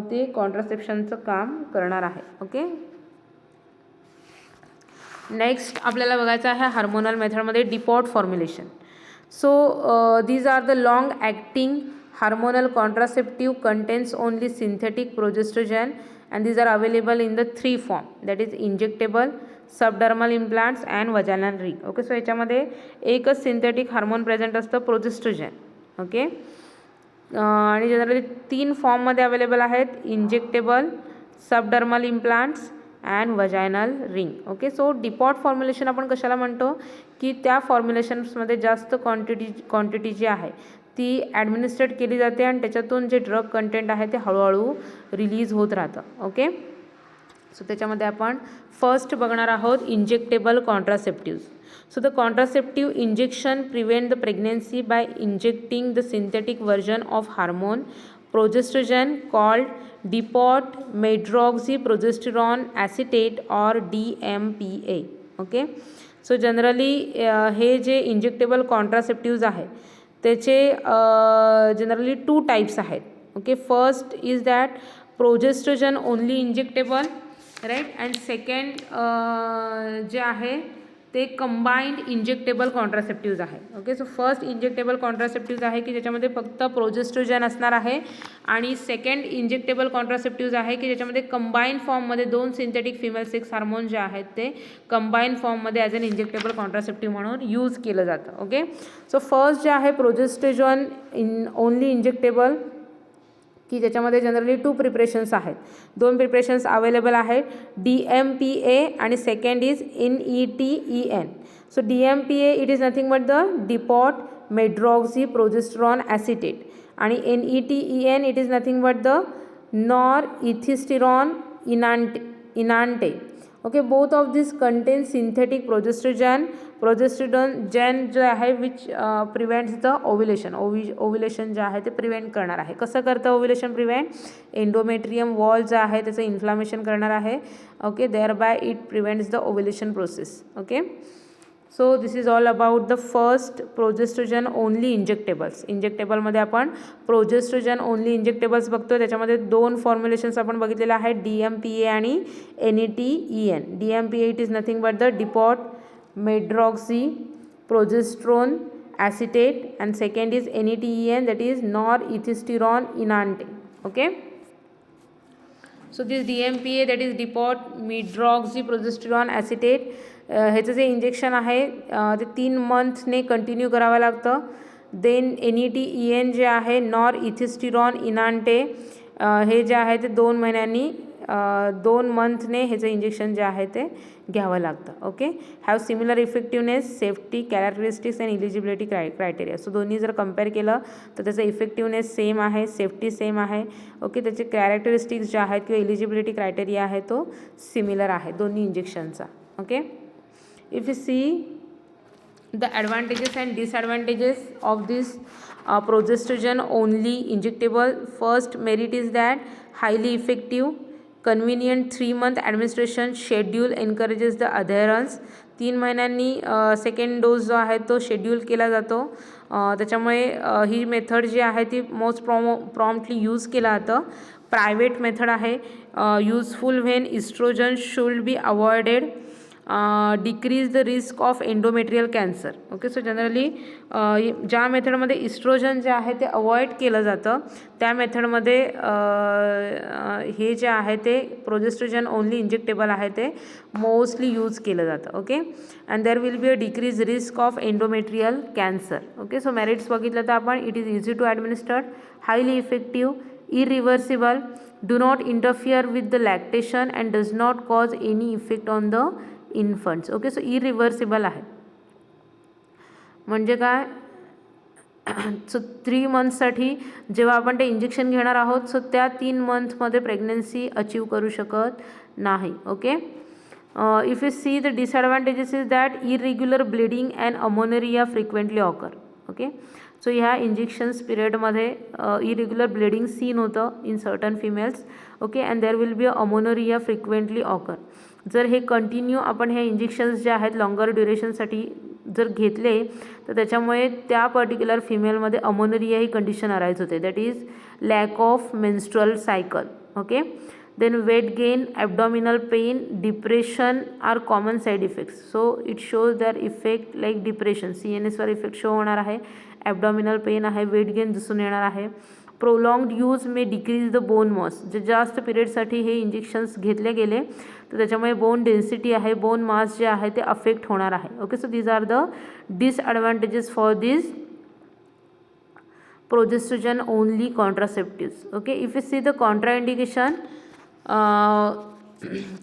ते कॉन्ट्रासेप्शनचं काम करणार आहे. ओके, नेक्स्ट आपल्याला बघायचं आहे हार्मोनल मेथडमध्ये depot formulation. So these are the long acting hormonal contraceptive contains only synthetic progestogen and these are available in the 3 form, that is injectable, subdermal implants and vaginal ring. Okay, so याच्यामध्ये एकच synthetic hormone present असतं progesterone. Okay, आणि generally 3 फॉर्ममध्ये available आहेत, injectable, subdermal implants and vaginal ring. Okay, so depot formulation आपण कशाला म्हणतो की त्या फॉर्म्युलेशन्समध्ये जास्त क्वांटिटी जी आहे ती ॲडमिनिस्ट्रेट केली जाते आणि त्याच्यातून जे ड्रग कंटेंट आहे ते हळूहळू रिलीज होत राहतं. ओके, सो त्याच्यामध्ये आपण फर्स्ट बघणार आहोत injectable contraceptives. So the contraceptive injection prevent the pregnancy by injecting the synthetic version of hormone progestogen called depot medroxyprogesterone acetate और DMPA. ओके, सो जनरली हे जे इंजेक्टेबल कॉन्ट्रासेप्टिव्ज आहे त्याचे generally 2 types आहेत. Okay, first is that progestogen only injectable, right, and second जे आहे ते combined injectable contraceptives आहे. Okay, so first injectable contraceptives आहे की ज्याच्यामध्ये फक्त प्रोजेस्ट्रोजन असणार आहे आणि सेकंड इंजेक्टेबल कॉन्ट्रासेप्टिव्ज आहे की ज्याच्यामध्ये कंबाईंड फॉर्ममध्ये 2 सिंथेटिक फिमेल सेक्स हार्मोन जे आहेत ते कंबाईंड फॉर्ममध्ये ॲज अन इंजेक्टेबल कॉन्ट्रासेप्टिव्ह म्हणून यूज केलं जातं. ओके, सो फर्स्ट जे आहे प्रोजेस्ट्रोजन ओनली इंजेक्टेबल की ज्याच्यामध्ये जनरली 2 प्रिपरेशन्स आहेत, 2 प्रिपरेशन्स अवेलेबल आहेत, DMPA आणि second is NETEN. So DMPA it is nothing but the depot medroxyprogesterone acetate आणि NETEN it is nothing but the norethisterone enanthate. Okay, both of this contain synthetic progestogen जे आहे which prevents the ovulation जे आहे ते prevent करणार आहे. कसं करतं ओव्युलेशन प्रिव्हेंट? एंडोमेट्रियम वॉल जे आहे त्याचं इन्फ्लामेशन करणार आहे. Okay, thereby it prevents the ovulation process. Okay, so this is all about the first progestogen only injectables. इंजेक्टेबलमध्ये आपण प्रोजेस्ट्रोजन ओनली इंजेक्टेबल्स बघतो. त्याच्यामध्ये दोन फॉर्म्युलेशन्स आपण बघितलेले आहेत, DMPA आणि NATEN. DMPA it is nothing but the depot medroxyprogesterone acetate, and second is NATEN, that is norethistyrone enante. Okay, so this DMPA, that is depot medroxyprogesterone acetate, ह्याचं जे injection आहे ते 3 मंथने कंटिन्यू करावं लागतं. Then NATEN जे आहे नॉरइथिस्टिरॉन इनांटे, हे जे आहे ते 2 महिन्यांनी 2 मंथने ह्याचं इंजेक्शन जे आहे ते घ्यावं लागतं. Okay, have similar effectiveness, safety, characteristics and eligibility criteria. So दोन्ही जर कंपेअर केलं तर त्याचं इफेक्टिवनेस सेम आहे, सेफ्टी सेम आहे. ओके, त्याचे कॅरेक्टरिस्टिक्स जे आहेत किंवा इलिजिबिलिटी क्रायटेरिया आहे तो सिमिलर आहे दोन्ही इंजेक्शनचा. Okay, if you see the advantages and disadvantages of this progestogen only injectable, first merit is that highly effective, convenient 3-month administration schedule encourages the adherence. 3 महिन्यांनी सेकंड डोस जो आहे तो schedule केला जातो. त्याच्यामुळे ही मेथड जी आहे ती मोस्ट प्रॉम्प्टली यूज केला जातं. प्रायव्हेट मेथड आहे. Useful when oestrogen should be avoided, decrease the risk of endometrial cancer. Okay, so generally ज्या मेथडमध्ये इस्ट्रोजन जे आहे ते अवॉइड केलं जातं त्या मेथडमध्ये हे जे आहे ते प्रोजेस्ट्रोजन ओनली इंजेक्टेबल आहे ते मोस्टली यूज केलं जातं. Okay, and there will be a decrease risk of endometrial cancer. Okay, so merits बघितलं तर आपण, it is easy to administered, highly effective, irreversible, do not interfere with the lactation and does not cause any effect on the infants. Okay, so irreversible आहे म्हणजे काय, so 3 मंथसाठी जेव्हा आपण ते injection घेणार आहोत सो त्या 3 मंथमध्ये प्रेग्नन्सी अचीव करू शकत नाही. Okay, if you see the disadvantages is that irregular bleeding and amenorrhoea frequently occur. Okay, so ह्या इंजेक्शन्स पिरियडमध्ये इरेग्युलर ब्लिडिंग सीन होतं in certain females. Okay, and there will be a amenorrhoea frequently occur. जर हे continue आपण हे injections जे आहेत longer ड्युरेशनसाठी जर घेतले तर त्याच्यामुळे त्या पर्टिक्युलर फिमेलमध्ये अमोनोरिया ही कंडिशन अराईज होते, that is lack of menstrual cycle. Okay, then weight gain, abdominal pain, depression are common side effects. So it shows their effect like depression, CNSवर इफेक्ट शो होणार आहे, ॲबडॉमिनल पेन आहे, weight gain दिसून येणार आहे. Prolonged use may decrease the bone mass, जे जास्त पिरियडसाठी हे इंजेक्शन्स घेतले गेले तर त्याच्यामुळे बोन डेन्सिटी आहे, बोन मास जे आहे ते अफेक्ट होणार आहे. Okay, so these are the disadvantages for this progestogen only contraceptives. Okay, if you see the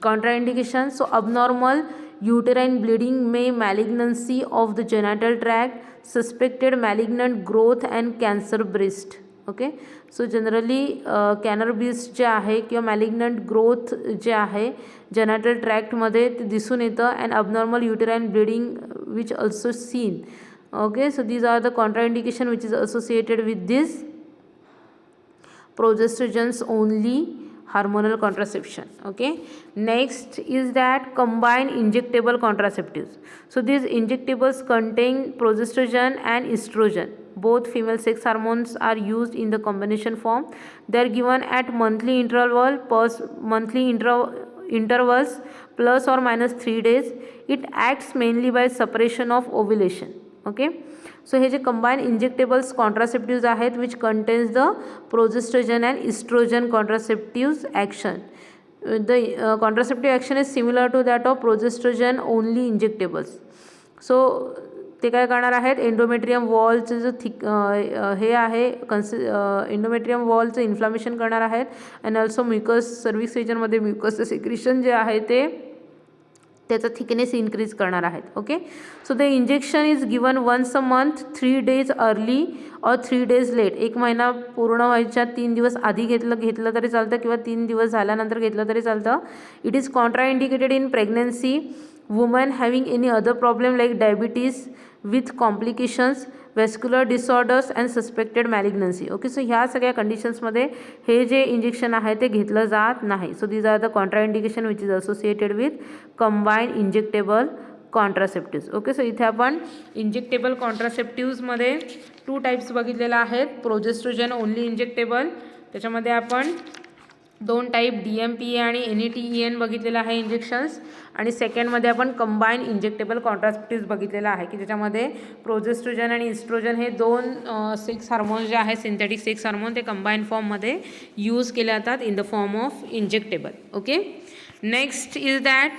contraindication, so abnormal uterine bleeding may malignancy of the genital tract, suspected malignant growth and cancer breast. Okay, so generally cannabis जे आहे किंवा malignant growth जे आहे जेनाटल ट्रॅक्टमध्ये ते दिसून येतं. And abnormal uterine bleeding which also seen. Okay, so these are the contraindication which is associated with this progestogens only hormonal contraception. Okay, next is that combined injectable contraceptives. So these injectables contain progesterone and estrogen. Both female sex hormones are used in the combination form. They are given at monthly intervals plus or minus 3 days. It acts mainly by suppression of ovulation. Okay, so हे जे combine injectables contraceptives आहेत which contains the progestogen and estrogen contraceptives action. The contraceptive action is similar to that of progestogen only injectables. So ते काय करणार आहेत, endometrium वॉलचं जो हे आहे एंडोमेट्रियम वॉलचं इन्फ्लामेशन करणार आहेत. अँड ऑल्सो म्युकस सर्व्हिक्स रिजनमध्ये म्युकसचं सिक्रिशन जे आहे ते त्याचा थिकनेस इन्क्रीज करणार आहेत. Okay, so the injection is given once a month, 3 days early or 3 days late. 1 महिना पूर्ण व्हायच्या 3 दिवस आधी घेतलं तरी चालतं किंवा 3 दिवस झाल्यानंतर घेतलं तरी चालतं. It is contraindicated in pregnancy, woman having any other problem like diabetes with complications, vascular disorders and suspected malignancy. Okay, so ह्या सगळ्या कंडिशन्समध्ये हे जे इंजेक्शन आहे ते घेतलं जात नाही. So these are the contraindication which is associated with combined injectable contraceptives. Okay, so इथे आपण इंजेक्टेबल कॉन्ट्रासेप्टिव्समध्ये 2 टाईप्स बघितलेला आहेत. प्रोजेस्ट्रोजन ओनली इंजेक्टेबल, त्याच्यामध्ये आपण 2 टाईप DMPA आणि NETEN बघितलेलं आहे इंजेक्शन्स. आणि सेकंडमध्ये आपण कंबाईन इंजेक्टेबल कॉन्ट्रासेप्टिव्स बघितलेलं आहे की ज्याच्यामध्ये प्रोजेस्ट्रोजन आणि इस्ट्रोजन हे 2 सेक्स हार्मोन्स जे आहेत, सिंथेटिक सेक्स हार्मोन, ते कंबाईन फॉर्ममध्ये यूज केले जातात in the form of injectable. Okay, next is that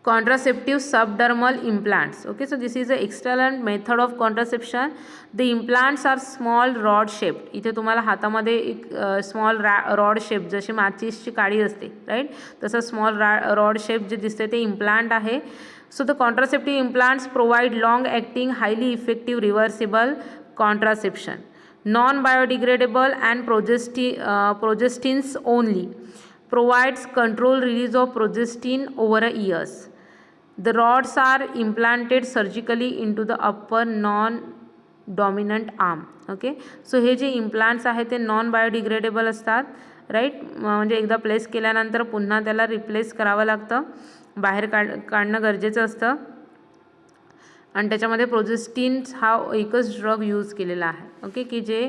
contraceptive subdermal implants. Okay, so this is a excellent method of contraception. The implants are small rod shaped. इथे तुम्हाला हातामध्ये एक small rod shape, जशी माचीसची काडी असते right, तसं small rod shape जे दिसते ते इम्प्लांट आहे. So the contraceptive implants provide long acting highly effective reversible contraception, non biodegradable and progestins only, provides control release of progestin over a years. The rods are implanted surgically into the upper non-dominant arm. Okay, so हे जे implants आहेत ते non biodegradable असतात right, म्हणजे एकदा place केल्यानंतर पुन्हा त्याला रिप्लेस करावं लागतं, बाहेर काढणं गरजेचं असतं. आणि त्याच्यामध्ये प्रोजेस्टिन्स हा एकच ड्रग यूज केलेला आहे. ओके, की जे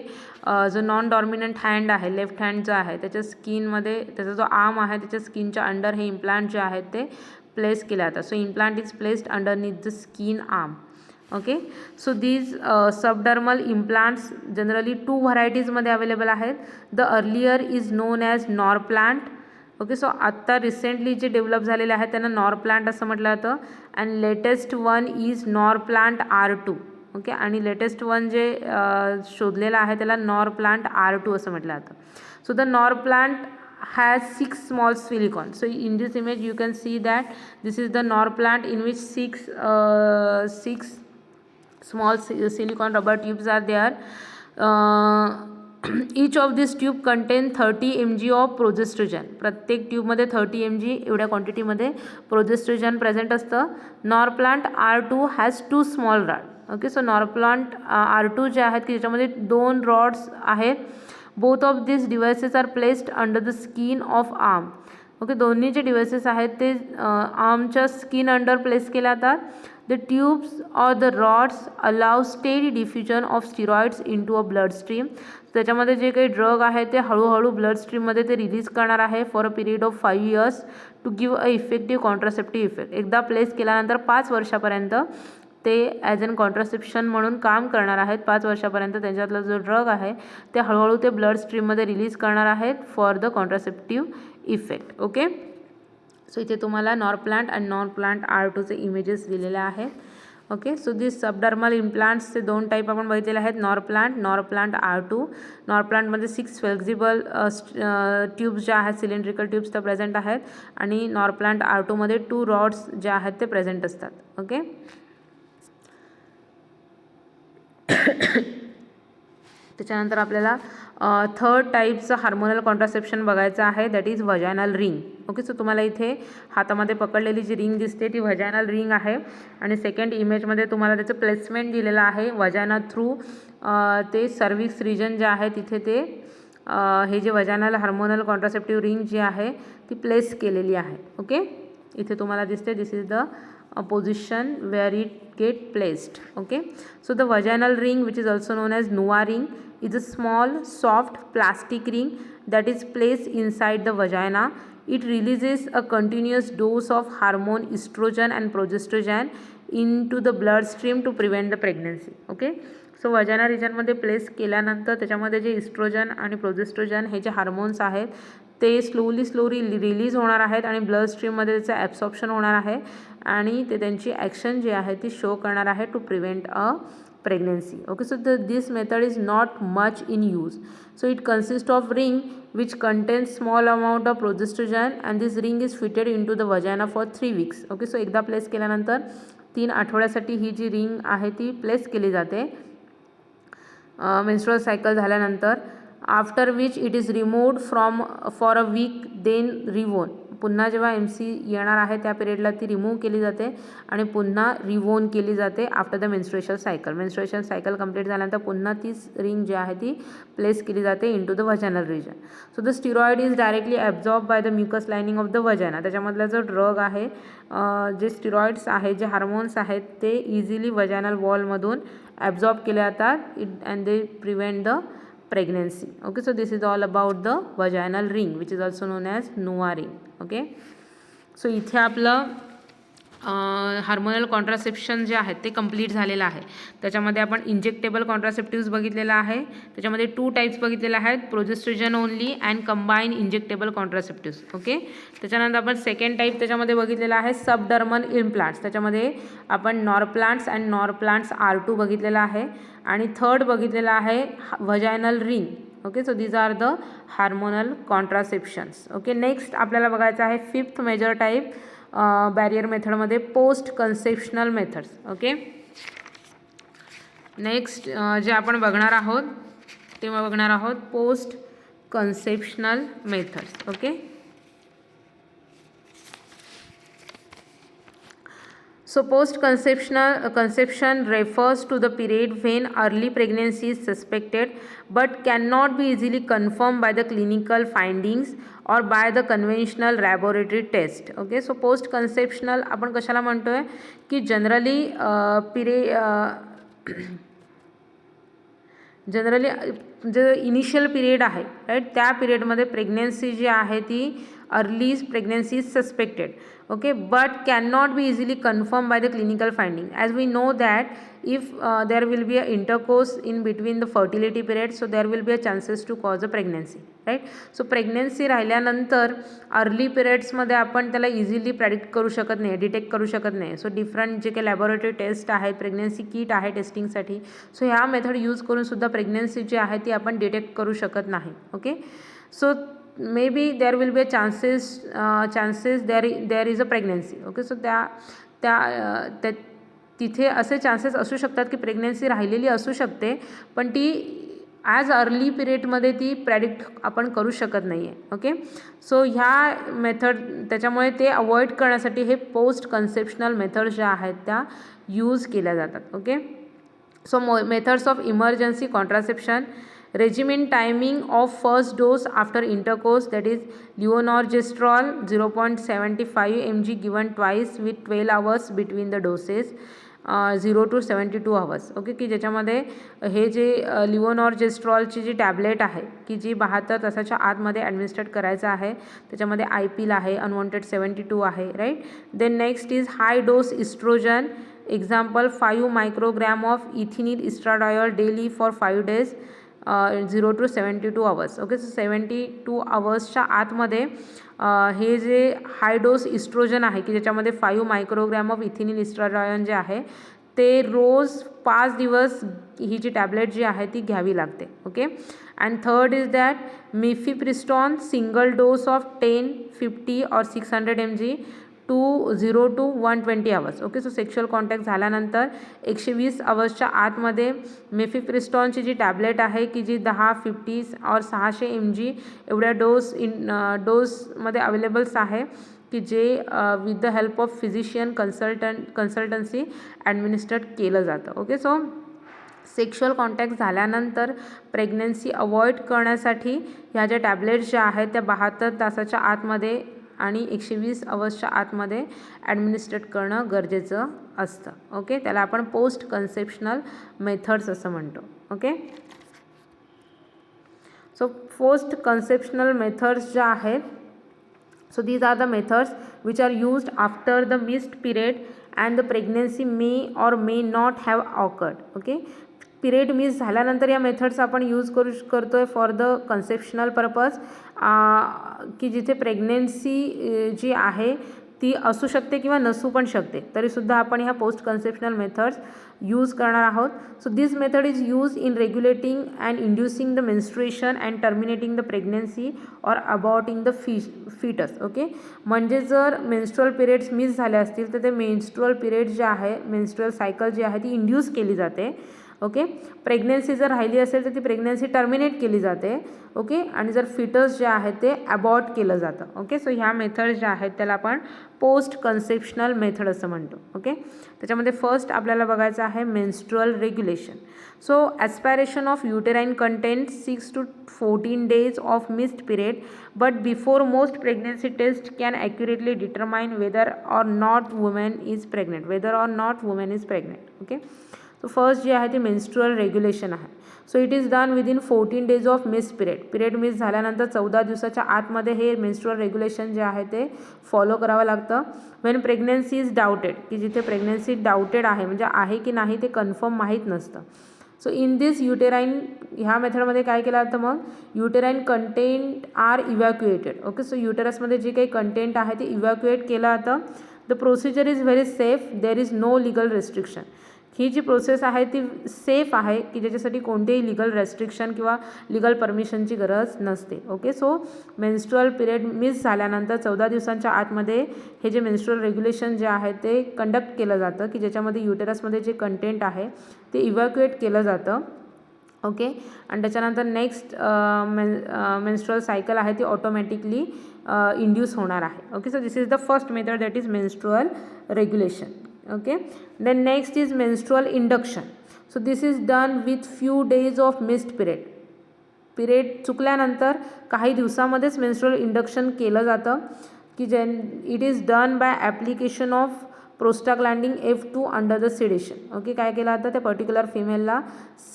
जो नॉन डॉर्मिनंट हँड आहे, लेफ्ट हँड जो आहे, त्याच्या स्किनमध्ये, त्याचा जो आर्म आहे त्याच्या स्किनच्या अंडर हे इम्प्लांट जे आहेत ते प्लेस केले जातात. So implant is placed underneath the skin arm. Okay, so these subdermal implants generally 2 व्हरायटीजमध्ये अवेलेबल आहेत. The earlier is known as Norplant. Okay, so आत्ता रिसेंटली जे डेव्हलप झालेले आहेत त्यांना नॉरप्लांट असं म्हटलं जातं. And latest one is Norplant R2. Okay, आणि लेटेस्ट वन जे शोधलेलं आहे त्याला नॉरप्लांट R2 असं म्हटलं जातं. So the Norplant has 6 small silicon. So in this image you can see that this is the Norplant in which 6 small silicon rubber tubes are there. Each of these tube contain 30 mg of progesterone. प्रत्येक ट्यूबमध्ये 30 mg एवढ्या क्वांटिटीमध्ये progestogen present असतं. Norplant R2 has 2 small rod. Okay, so Norplant R2 जे आहेत की ज्याच्यामध्ये 2 rods आहेत. Both of this devices are placed under the skin of arm. Okay, दोन्ही जे डिव्हाइसेस आहेत ते आर्मच्या स्किन अंडर प्लेस केल्या जातात. The tubes or the rods allow steady diffusion of steroids into a bloodstream. त्याच्यामध्ये जे काही drug आहे ते हळूहळू ब्लड स्ट्रीममध्ये ते रिलीज करणार आहे for a period of 5 years to give a effective contraceptive effect. एकदा प्लेस केल्यानंतर 5 वर्षापर्यंत ते ॲज अन कॉन्ट्रासेप्शन म्हणून काम करणार आहेत. 5 वर्षापर्यंत त्यांच्यातला जो ड्रग आहे ते हळूहळू ते ब्लड स्ट्रीममध्ये रिलीज करणार आहेत for the contraceptive effect. Okay, so इथे तुम्हाला नॉरप्लांट आणि नॉरप्लांट R2चे इमेजेस दिलेले आहेत. ओके, सो दिस सबडर्मल इम्प्लांट्सचे 2 टाईप आपण बघितलेले आहेत, नॉरप्लांट R2. नॉरप्लांटमध्ये 6 फ्लेक्झिबल ट्यूब्स ज्या आहेत, सिलेंड्रिकल ट्यूब्स त्या प्रेझेंट आहेत. आणि नॉरप्लांट R2मध्ये 2 रॉड्स जे आहेत ते प्रेझेंट असतात. ओके, त्याच्यानंतर आपल्याला 3rd टाईपचं हार्मोनल कॉन्ट्रासेप्शन बघायचं आहे, that is vaginal ring. Okay, so तुम्हाला इथे हातामध्ये पकडलेली जी रिंग दिसते ती व्हजायनल रिंग आहे. आणि सेकंड इमेजमध्ये तुम्हाला त्याचं प्लेसमेंट दिलेलं आहे. व्हजायना थ्रू ते सर्विक्स रिजन जे आहे तिथे ते हे जे व्हजायनल हार्मोनल कॉन्ट्रासेप्टिव्ह रिंग जी आहे ती प्लेस केलेली आहे. ओके, इथे तुम्हाला दिसते this is the position where it get placed. Okay, so the vaginal ring, which is also known as Nuva ring, is a small soft plastic ring that is placed inside the vagina. It releases a continuous dose of hormone estrogen and progesterone into the bloodstream to prevent the pregnancy. Okay, so vagina रिजनमध्ये place केल्यानंतर त्याच्यामध्ये जे oestrogen आणि progesterone हे जे hormones आहेत ते slowly release होणार आहेत आणि ब्लड स्ट्रीममध्ये त्याचं ॲब्सॉर्प्शन होणार आहे आणि ते त्यांची ॲक्शन जी आहे ती शो करणार आहे to prevent a pregnancy. Okay, so this method is not much in use. So it consists of ring which contains small amount of progesterone and this ring is fitted into the vagina for 3 weeks. Okay, so एकदा place केल्यानंतर 3 आठवड्यासाठी ही जी ring आहे ती place केली जाते menstrual cycle झाल्यानंतर. After which it is removed from for a week then reworn. पुन्हा जेव्हा MC येणार आहे त्या पिरियडला ती रिमूव्ह केली जाते आणि पुन्हा रिवोन केली जाते after the menstruation cycle. Menstruation cycle complete झाल्यानंतर पुन्हा ती रिंग जी आहे ती प्लेस केली जाते in to the vaginal region. So the steroid is directly absorb by the mucus lining of the vagina. त्याच्यामधला जो ड्रग आहे, जे स्टिरॉइड्स आहेत, जे हार्मोन्स आहेत, ते इझिली व्हजायनल वॉलमधून ॲब्झॉर्ब केले जातात and they prevent the pregnancy. Okay, so this is all about the vaginal ring, which is also known as Nuva ring. Okay, so इथे आपलं हार्मोनल कॉन्ट्रासेप्शन जे आहे ते कंप्लीट झालेलं आहे. त्याच्यामध्ये आपण इंजेक्टेबल कॉन्ट्रासेप्टिव्स बघितलेलं आहे. त्याच्यामध्ये 2 टाईप्स बघितलेले आहेत, progesterone only and combine injectable contraceptives. Okay, त्याच्यानंतर आपण सेकंड टाईप त्याच्यामध्ये बघितलेला आहे सबडर्मल इम्प्लांट्स. त्याच्यामध्ये आपण नॉरप्लांट्स अँड नॉरप्लांट्स R2 बघितलेला आहे आणि थर्ड बघितलेला आहे vaginal ring. Okay, so these are the hormonal contraceptions. Okay, next आपल्याला बघायचं आहे फिफ्थ मेजर टाईप बॅरियर मेथडमध्ये post conceptional methods. Okay, next जे आपण बघणार आहोत ते बघणार आहोत post conceptional methods. Okay, so post conception refers to the period when early pregnancy is suspected but cannot be easily confirmed by the clinical findings or by the conventional laboratory test. Okay, so post conceptional आपण कशाला म्हणतोय की generally जे initial period आहे right, त्या पिरियडमध्ये pregnancy जी आहे ती early pregnancy is suspected. Okay, but cannot be easily confirmed by the clinical finding, as we know that if there will be a intercourse in between the fertility period, so there will be a chances to cause a pregnancy, right? So pregnancy राहिल्यानंतर early पिरियड्समध्ये आपण त्याला easily predict करू शकत नाही, detect करू शकत नाही. So different जे काही लॅबोरेटरी टेस्ट आहेत, प्रेग्नेन्सी किट आहे टेस्टिंगसाठी, सो ह्या मेथड यूज करून सुद्धा प्रेग्नेन्सी जी आहे ती आपण डिटेक्ट करू शकत नाही. Okay, so maybe there will be a chances there is a pregnancy. Okay, so त्या तिथे असे चान्सेस असू शकतात की प्रेग्नेन्सी राहिलेली असू शकते पण ती ॲज अर्ली पिरियडमध्ये ती प्रेडिक्ट आपण करू शकत नाही आहे. ओके, सो ह्या मेथड त्याच्यामुळे ते अवॉइड करण्यासाठी हे पोस्ट कन्सेप्शनल मेथड्स ज्या आहेत त्या यूज केल्या जातात. Okay, so methods of emergency contraception, regimen timing of first dose after intercourse, that is levonorgestrel 0.75 mg given twice with 12 hours between the doses, 0 to 72 hours. Okay, की ज्याच्यामध्ये हे जे लिव्होनॉर्जेस्ट्रॉलची जी tablet आहे की जी 72 तासाच्या आतमध्ये ॲडमिनिस्ट्रेट करायचं आहे, त्याच्यामध्ये IPL आहे, अनवॉन्टेड 72 आहे, right. Then next is high dose estrogen, example 5 microgram of ethinyl estradiol daily for 5 days, 0 to 72 hours. Okay, so 72 आवर्सच्या आतमध्ये हे जे हाय डोस इस्ट्रोजन आहे की ज्याच्यामध्ये 5 मायक्रोग्रॅम ऑफ इथिनिल इस्ट्राडायोन जे आहे ते रोज 5 दिवस ही जी टॅबलेट जी आहे ती घ्यावी लागते. Okay, and third is that mifepristone single dose of 10, 50 और 600 mg to 0 to 120 hours. Okay, so sexual contact झाल्यानंतर 120 आवर्सच्या आतमध्ये मिफिप्रिस्टॉनची जी टॅबलेट आहे की जी 10, 50 और 600 mg एवढ्या डोसमध्ये अवेलेबल्स आहे की जे with the help of physician consultancy administrate केलं जातं. ओके, सो सेक्शुअल कॉन्टॅक्ट झाल्यानंतर प्रेग्नन्सी अवॉइड करण्यासाठी ह्या ज्या टॅबलेट्स ज्या आहेत त्या 72 तासाच्या आतमध्ये आणि 120 आवर्सच्या आतमध्ये ॲडमिनिस्ट्रेट करणं गरजेचं असतं. ओके, त्याला आपण पोस्ट कन्सेप्शनल मेथड्स असं म्हणतो. Okay, so post conceptional methods ज्या आहेत, so these are the methods which are used after the missed period and the pregnancy may or may not have occurred. Okay, period miss झाल्यानंतर या methods आपण use करतो आहे for the कन्सेप्शनल purpose, की जिथे pregnancy जी आहे ती असू शकते किंवा नसू पण शकते, तरीसुद्धा आपण ह्या पोस्ट कन्सेप्शनल मेथड्स यूज करणार आहोत. So this method is use in regulating and inducing the menstruation and terminating the pregnancy or aborting the foetus. Okay, म्हणजे जर मेन्स्ट्रुअल पिरियड्स मिस झाले असतील तर ते मेन्स्ट्रुअल पिरियड जे आहे, मेन्स्ट्रुअल सायकल जी आहे ती इंड्यूस केली जाते ओके. प्रेग्नन्सी जर राहिली असेल तर ती प्रेग्नन्सी टर्मिनेट केली जाते. ओके. आणि जर फिटस जे आहे ते अबॉर्ट केलं जातं. ओके. सो ह्या मेथड ज्या आहेत त्याला आपण पोस्ट कन्सेप्शनल मेथड असं म्हणतो. ओके. त्याच्यामध्ये फर्स्ट आपल्याला बघायचं आहे menstrual regulation. So aspiration of uterine content 6 to 14 days of missed period but before most pregnancy test can accurately determine whether or not women is pregnant. Okay. So first जे आहे ते menstrual regulation आहे. So it is done within 14 days of miss period miss झाल्यानंतर 14 दिवसाच्या आतमध्ये हे menstrual regulation जे आहे ते फॉलो करावं लागतं. वेन प्रेग्नन्सी इज डाऊटेड, की जिथे प्रेग्नन्सी डाऊटेड आहे म्हणजे आहे की नाही ते कन्फर्म माहीत नसतं. सो इन दिस युटेराईन, ह्या मेथडमध्ये काय केलं जातं मग uterine content are evacuated. Okay. So युटेरसमध्ये जे काही कंटेंट आहे ते इव्हॅक्युएट केलं जातं. The procedure is very safe, there is no legal restriction. ही जी प्रोसेस आहे ती सेफ आहे की ज्याच्यासाठी कोणतेही लिगल रेस्ट्रिक्शन किंवा लिगल परमिशनची गरज नसते. Okay. So menstrual period miss झाल्यानंतर 14 दिवसांच्या आतमध्ये हे जे मेन्स्ट्रुअल रेग्युलेशन जे आहे ते कंडक्ट केलं जातं की ज्याच्यामध्ये युटेरसमध्ये जे कंटेंट आहे ते इव्हॅक्युएट केलं जातं. ओके. आणि त्याच्यानंतर नेक्स्ट मेन्स्ट्रुअल सायकल आहे ती ऑटोमॅटिकली इंड्यूस होणार आहे. Okay. So this is the first method that is menstrual regulation. Okay. Then next is menstrual induction. So this is done with few days of missed period चुकल्यानंतर काही दिवसामध्येच menstrual induction केलं जातं की it is done by application of prostaglandin F2 under the sedation. Okay. काय केलं जातं त्या पर्टिक्युलर फिमेलला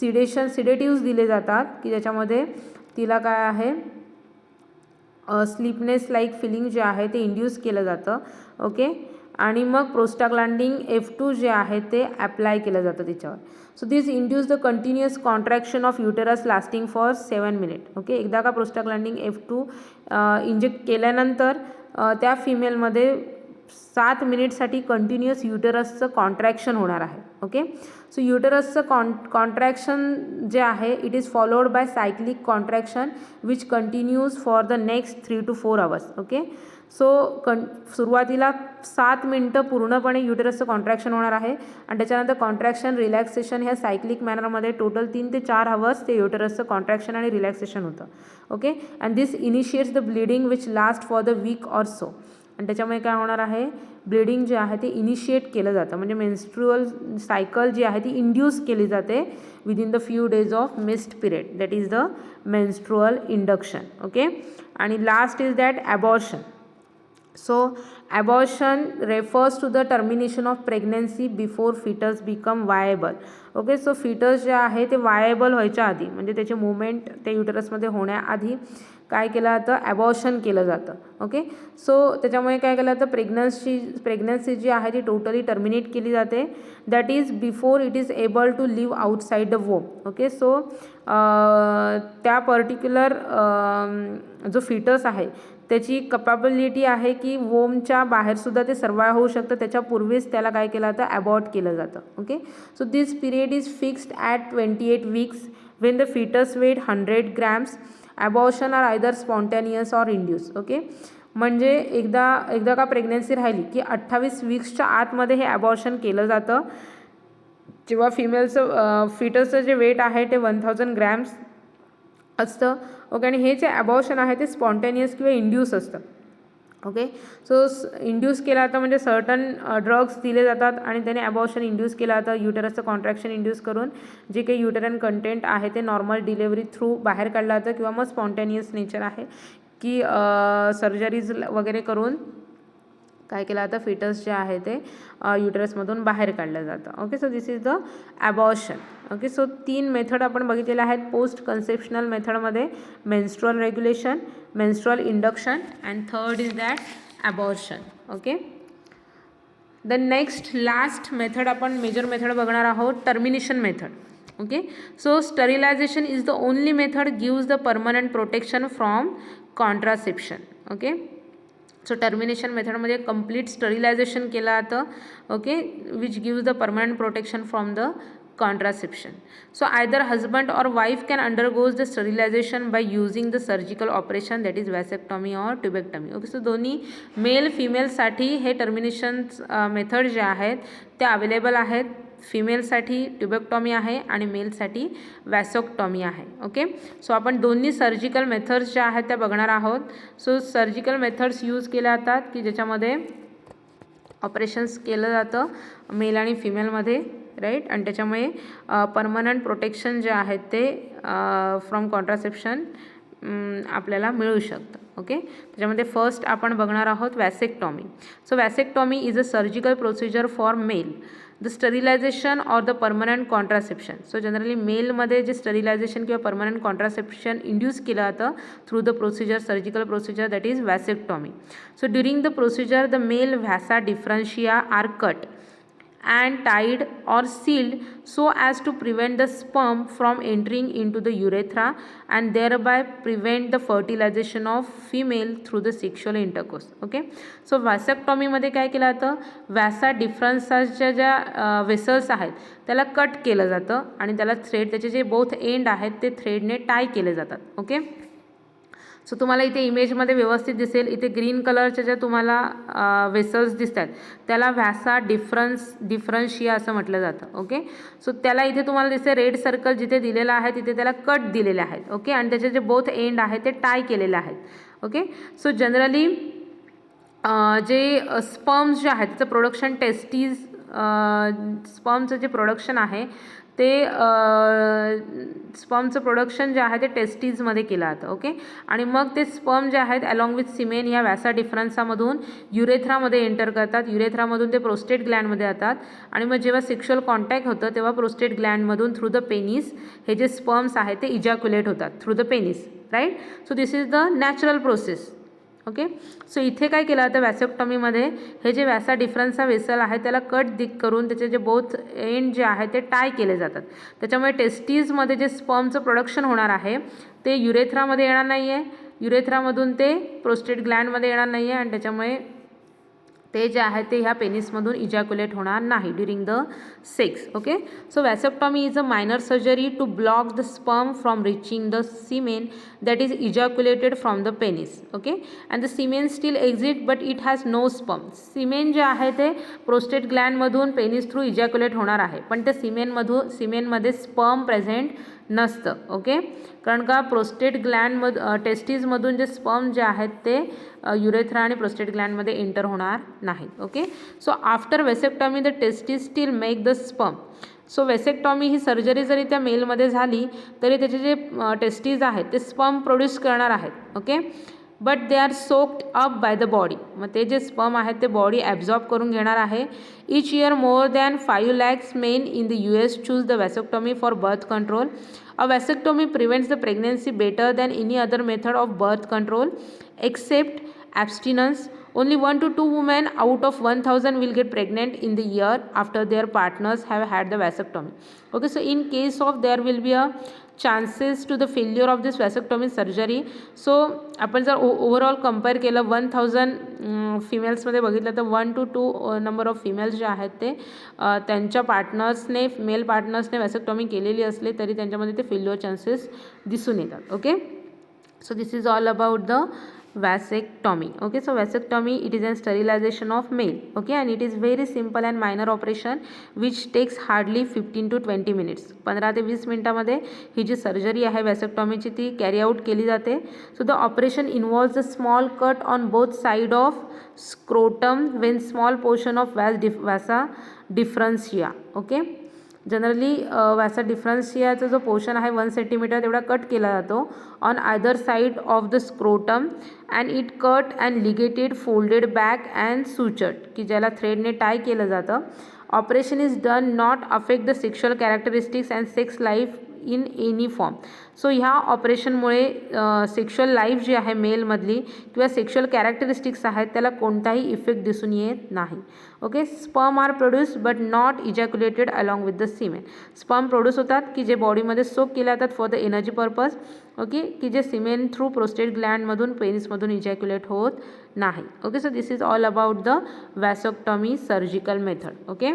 सिडेटिव्स दिले जातात की ज्याच्यामध्ये तिला काय आहे स्लीपनेस लाईक फिलिंग जे आहे ते इंड्यूस केलं जातं. ओके. आणि मग प्रोस्टाग्लँडिन F2 जे आहे ते अप्लाय केलं जातं तिच्यावर. So this induce the continuous contraction of uterus lasting for 7 minutes. Okay. एकदा का प्रोस्टाग्लँडिन F2 इंजेक्ट केल्यानंतर त्या फिमेलमध्ये 7 मिनिटसाठी कंटिन्युअस युटेरसचं कॉन्ट्रॅक्शन होणार आहे. ओके. सो युटेरसचं कॉन्ट्रॅक्शन जे आहे it is followed by cyclic contraction which continues for the next 3 to 4 hours. Okay. So सुरुवातीला 7 मिनटं पूर्णपणे युटेरसचं कॉन्ट्रॅक्शन होणार आहे आणि त्याच्यानंतर कॉन्ट्रॅक्शन रिलॅक्सेशन ह्या सायक्लिक मॅनरमध्ये टोटल 3 ते 4 hours ते युटेरसचं कॉन्ट्रॅक्शन आणि रिलॅक्सेशन होतं. Okay. And this initiates the bleeding which last for the week or so. आणि त्याच्यामुळे काय होणार आहे ब्लिडिंग जे आहे ते इनिशिएट केलं जातं म्हणजे मेन्स्ट्रुअल सायकल जी आहे ती इंड्यूस केली जाते within the few days of missed period. That is the menstrual induction. Okay. आणि last is that abortion. So abortion refers to the termination of pregnancy before fetus become viable. Okay. So fetus जे आहे ते viable व्हायच्या आधी म्हणजे त्याचे movement त्या युटरसमध्ये होण्याआधी काय केलं जातं ॲबॉर्शन केलं जातं. ओके. सो त्याच्यामुळे काय केलं जातं प्रेग्नन्सी जी आहे ती टोटली टर्मिनेट केली जाते. That is before it is able to live outside the womb. Okay. So त्या पर्टिक्युलर जो फिटस आहे त्याची कपॅबिलिटी आहे की वोमच्या बाहेरसुद्धा ते सर्वाइव्ह होऊ शकतं त्याच्यापूर्वीच त्याला काय केलं जातं ॲबॉर्ट केलं जातं. Okay. So this period is fixed at 28 weeks when the fetus weight 100 grams. Abortion are either spontaneous or induce. Okay. म्हणजे एकदा का प्रेग्नन्सी राहिली की 28 weeksच्या आतमध्ये हे ॲबॉर्शन केलं जातं जेव्हा फिटसचं जे वेट आहे ते 1000 grams असतं. ओके. आणि हे जे ॲबॉर्शन आहे ते स्पॉन्टेनियस किंवा इंड्यूस असतं. ओके. सो इंड्यूस केला जातं म्हणजे सर्टन ड्रग्स दिले जातात आणि त्याने ॲबॉर्शन इंड्यूस केलं जातं युटेरसचं कॉन्ट्रॅक्शन इंड्यूस करून जे काही युटेरन कंटेंट आहे ते नॉर्मल डिलेवरी थ्रू बाहेर काढलं जातं किंवा मग स्पॉन्टेनियस नेचर आहे की सर्जरीज वगैरे करून काय केलं जातं फिटस जे आहे ते युटेरसमधून बाहेर काढलं जातं. Okay. So this is the abortion. Okay. So 3 method आपण बघितलेले आहेत पोस्ट कन्सेप्शनल मेथडमध्ये menstrual regulation, menstrual induction and third is that abortion. Okay. The next last method आपण मेजर मेथड बघणार आहोत termination method. Okay. So sterilization is the only method gives the permanent protection from contraception. Okay. So termination मेथडमध्ये complete sterilization केलं जातं. Okay. Which gives the permanent protection from the contraception. So either husband or wife can undergoes the sterilization by using the surgical operation that is vasectomy or tubectomy. Okay. So दोन्ही mail फिमेलसाठी हे termination method जे आहेत ते available आहेत फिमेलसाठी ट्युबेक्टॉमी आहे आणि मेलसाठी वॅसेक्टॉमी आहे. Okay, so आपण दोन्ही सर्जिकल मेथड्स ज्या आहेत त्या बघणार आहोत. सो सर्जिकल मेथड्स यूज केल्या जातात की ज्याच्यामध्ये ऑपरेशन्स केलं जातं मेल आणि फिमेलमध्ये, राईट, आणि त्याच्यामुळे परमनंट प्रोटेक्शन जे आहेत ते फ्रॉम कॉन्ट्रासेप्शन आपल्याला मिळू शकतं. ओके, त्याच्यामध्ये फर्स्ट आपण बघणार आहोत vasectomy. So vasectomy is a surgical procedure for male, the sterilization or the permanent contraception. So generally मेलमध्ये जे स्टरिलायझेशन किंवा परमनंट कॉन्ट्रासेप्शन इंड्यूस केलं जातं through the procedure, surgical procedure, that is vasectomy. So during the procedure the male vasa deferentia are cut and tied or sealed so as to prevent the sperm from entering into the urethra and thereby prevent the fertilization of female through the sexual intercourse. Okay, so वॅसेक्टॉमीमध्ये काय केलं जातं, व्हॅसा डिफरन्सच्या ज्या vessels आहेत त्याला cut केलं जातं आणि त्याला थ्रेड, त्याचे जे बोथ एंड आहेत ते थ्रेडने टाय केले जातात. ओके, सो तुम्हाला इथे इमेजमध्ये व्यवस्थित दिसेल, इथे ग्रीन कलरच्या ज्या तुम्हाला वेसल्स दिसत आहेत त्याला व्हॅसा डिफरन्शिया असं म्हटलं जातं. ओके, सो त्याला इथे तुम्हाला दिसते रेड सर्कल जिथे दिलेला आहे तिथे त्याला कट दिलेले आहेत. ओके, आणि त्याचे जे बोथ एंड आहेत ते टाय केलेले आहेत. ओके, सो जनरली जे स्पर्म्स जे आहेत त्याचं प्रोडक्शन स्पर्मचं जे प्रोडक्शन आहे ते स्पर्मचं प्रोडक्शन जे आहे ते टेस्टीजमध्ये केलं जातं. ओके, आणि मग ते स्पर्म जे आहेत अलॉंग विथ सिमेन ह्या व्हॅसा डिफरन्सामधून युरेथ्रामध्ये एंटर करतात. युरेथ्रामधून ते प्रोस्टेट ग्लँडमध्ये जातात आणि मग जेव्हा सेक्शुअल कॉन्टॅक्ट होतं तेव्हा प्रोस्टेट ग्लँडमधून थ्रू द पेनिस हे जे स्पर्म्स आहेत ते इजॅक्युलेट होतात through the penis, right. So this is the natural process. Okay, so इथे काय केलं जातं वॅसेक्टॉमीमध्ये, हे जे व्हॅसा डिफरन्सचा वेसल आहे त्याला कट करून त्याचे जे बोथ एंड जे आहे ते टाय केले जातात. त्याच्यामुळे टेस्टीजमध्ये जे स्पर्मचं प्रोडक्शन होणार आहे ते युरेथ्रामध्ये येणार नाही आहे, युरेथ्रामधून ते प्रोस्टेट ग्लँडमध्ये येणार नाही आहे आणि त्याच्यामुळे ते जे आहे ते ह्या पेनिसमधून इजॅक्युलेट होणार नाही during the sex. Okay, so vasectomy is a minor surgery to block the sperm from reaching the semen that is ejaculated from the penis. Okay, and the semen still exit but it has no sperm. सीमेन जे आहे ते prostate ग्लँडमधून penis through इजॅक्युलेट होणार आहे पण त्या सीमेनमध्ये sperm present नसतं. Okay, कारण का प्रोस्टेट टेस्टीजमधून जे स्पर्म जे आहेत ते युरेथ्रा आणि प्रोस्टेट ग्लँडमध्ये एंटर होणार नाहीत. Okay, so after vasectomy the testes still make the sperm. So vasectomy ही सर्जरी जरी त्या मेलमध्ये झाली तरी त्याचे जे टेस्टीज आहेत ते स्पर्म प्रोड्यूस करणार आहेत. Okay, but they are soaked up by the body. मग ते जे स्पर्म आहेत ते बॉडी ॲब्झॉर्ब करून घेणार आहे. Each year more than 5 lakhs men in the US choose the vasectomy for birth control. A vasectomy prevents the pregnancy better than any other method of birth control except abstinence. Only 1 to 2 women out of 1000 will get pregnant in the year after their partners have had the vasectomy. Okay, so in case of there will be a chances to the failure of this vasectomy surgery. So आपण जर overall compare केलं 1000 फिमेल्समध्ये बघितलं तर 1 to 2 number of females जे आहेत ते त्यांच्या पार्टनर्सने mail पार्टनर्सने वॅसेक्टॉमी केलेली असले तरी त्यांच्यामध्ये ते फेल्युअर चान्सेस दिसून येतात. Okay, so this is all about the vasectomy. Okay, so vasectomy, it is a sterilization of male. Okay, and it is very simple and minor operation which takes hardly 15 to 20 minutes. 15 ते 20 मिनिटामध्ये ही जी surgery आहे वॅसेक्टॉमीची ती carry out केली जाते. So the operation involves a small cut on both side of scrotum when small portion of vasa deferentia. Okay, generally vasa डिफरन्शियाचा जो portion आहे 1 centimetre तेवढा कट केला जातो on either side of the scrotum and it cut and ligated folded back and sutured की ज्याला थ्रेडने टाय केलं जातं. Operation is done not affect the sexual characteristics and sex life in any form. So ह्या ऑपरेशनमुळे sexual life जी आहे मेलमधली किंवा sexual characteristics आहेत त्याला कोणताही इफेक्ट दिसून येत नाही. Okay, sperm are produce but not ejaculated along with the semen. Sperm produce होतात की जे बॉडीमध्ये सोक केले जातात for the energy purpose. Okay, की जे सीमेन थ्रू प्रोस्टेट ग्लँडमधून पेनिसमधून इजॅक्युलेट होत नाही. Okay, so this is all about the vasectomy surgical method. Okay,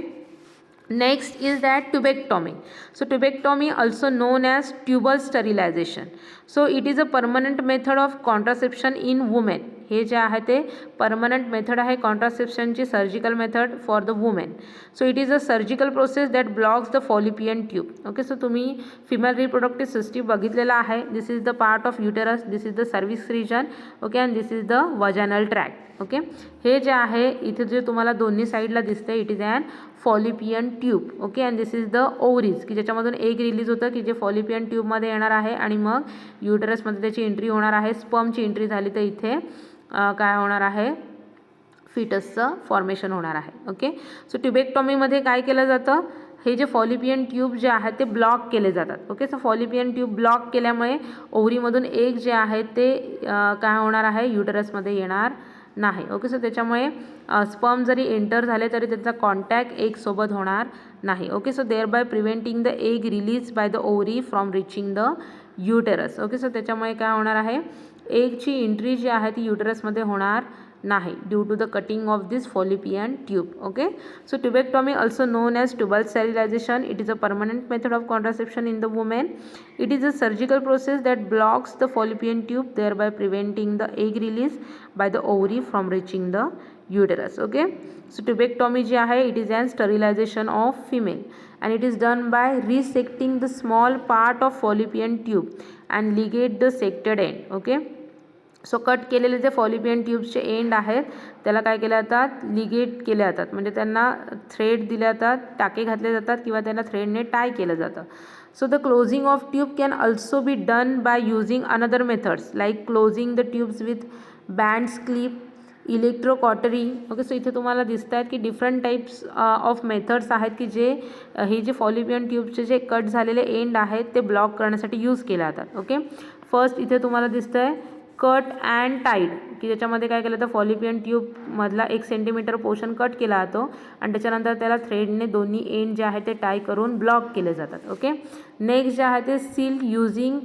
next is that tubectomy. So tubectomy also known as tubal sterilization. So it is a permanent method of contraception in women. हे जे आहे ते permanent method आहे कॉन्ट्रासेप्शनची, surgical method for the women. So it is a surgical process that blocks the fallopian tube. Okay, so तुम्ही female reproductive system बघितलेला आहे. This is the part of uterus, this is the cervix region. Okay, and this is the vaginal tract. Okay, हे जे आहे इथे जे तुम्हाला दोन्ही साईडला दिसते it is an fallopian tube. Okay, and this is the ovaries की ज्याच्यामधून एग रिलीज होतं की जे फॉलिपियन ट्यूबमध्ये येणार आहे आणि मग युटेरसमध्ये त्याची एंट्री होणार आहे. स्पर्मची एंट्री झाली तर इथे काय होणार आहे, फिटसचं फॉर्मेशन होणार आहे. ओके, सो ट्युबेक्टॉमीमध्ये काय केलं जातं, हे जे फॉलिपियन ट्यूब जे आहेत ते ब्लॉक केले जातात. Okay, so fallopian tube block केल्यामुळे ओव्हरीमधून एग जे आहे ते काय होणार आहे, युटेरसमध्ये येणार नाही. ओके, सो त्याच्यामुळे स्पर्म जरी एंटर झाले तरी त्यांचा कॉन्टॅक्ट एग सोबत होणार नाही. Okay, so thereby preventing the egg release by the ovary from reaching the uterus. Okay, so त्याच्यामुळे काय होणार आहे, एगची एंट्री जी आहे ती युटेरसमध्ये होणार नाही due to the cutting of this fallopian tube. Okay, so tubectomy also known as tubal sterilization. It is a permanent method of contraception in the women. It is a surgical process that blocks the fallopian tube thereby preventing the egg release by the ovary from reaching the uterus. Okay, so tubectomy जी आहे it is an sterilization of female and it is done by resecting the small part of fallopian tube and ligate the sected end. Okay, so cut केलेले जे fallopian ट्यूब्सचे end आहेत त्याला काय केले जातात, Liggett केले जातात, म्हणजे त्यांना थ्रेड दिले जातात, टाके घातले जातात किंवा त्यांना थ्रेडने टाय केलं जातं. So the closing of tube can also be done by using another methods like closing the tubes with bands clip, electrocautery. Okay, so इथे तुम्हाला दिसत आहेत की डिफरंट टाईप्स ऑफ मेथड्स आहेत की जे ही जे फॉलिपियन ट्यूबचे जे कट झालेले एंड आहेत ते ब्लॉक करण्यासाठी यूज केले जातात. ओके, फर्स्ट इथे तुम्हाला दिसतं आहे कट अँड टाईड की ज्याच्यामध्ये काय केलं तर फॉलिपियन ट्यूबमधला 1 सेंटीमीटर पोर्शन कट केला जातो आणि त्याच्यानंतर त्याला थ्रेडने दोन्ही एंड जे आहे ते टाय करून ब्लॉक केले जातात. ओके, नेक्स्ट जे आहे ते seal using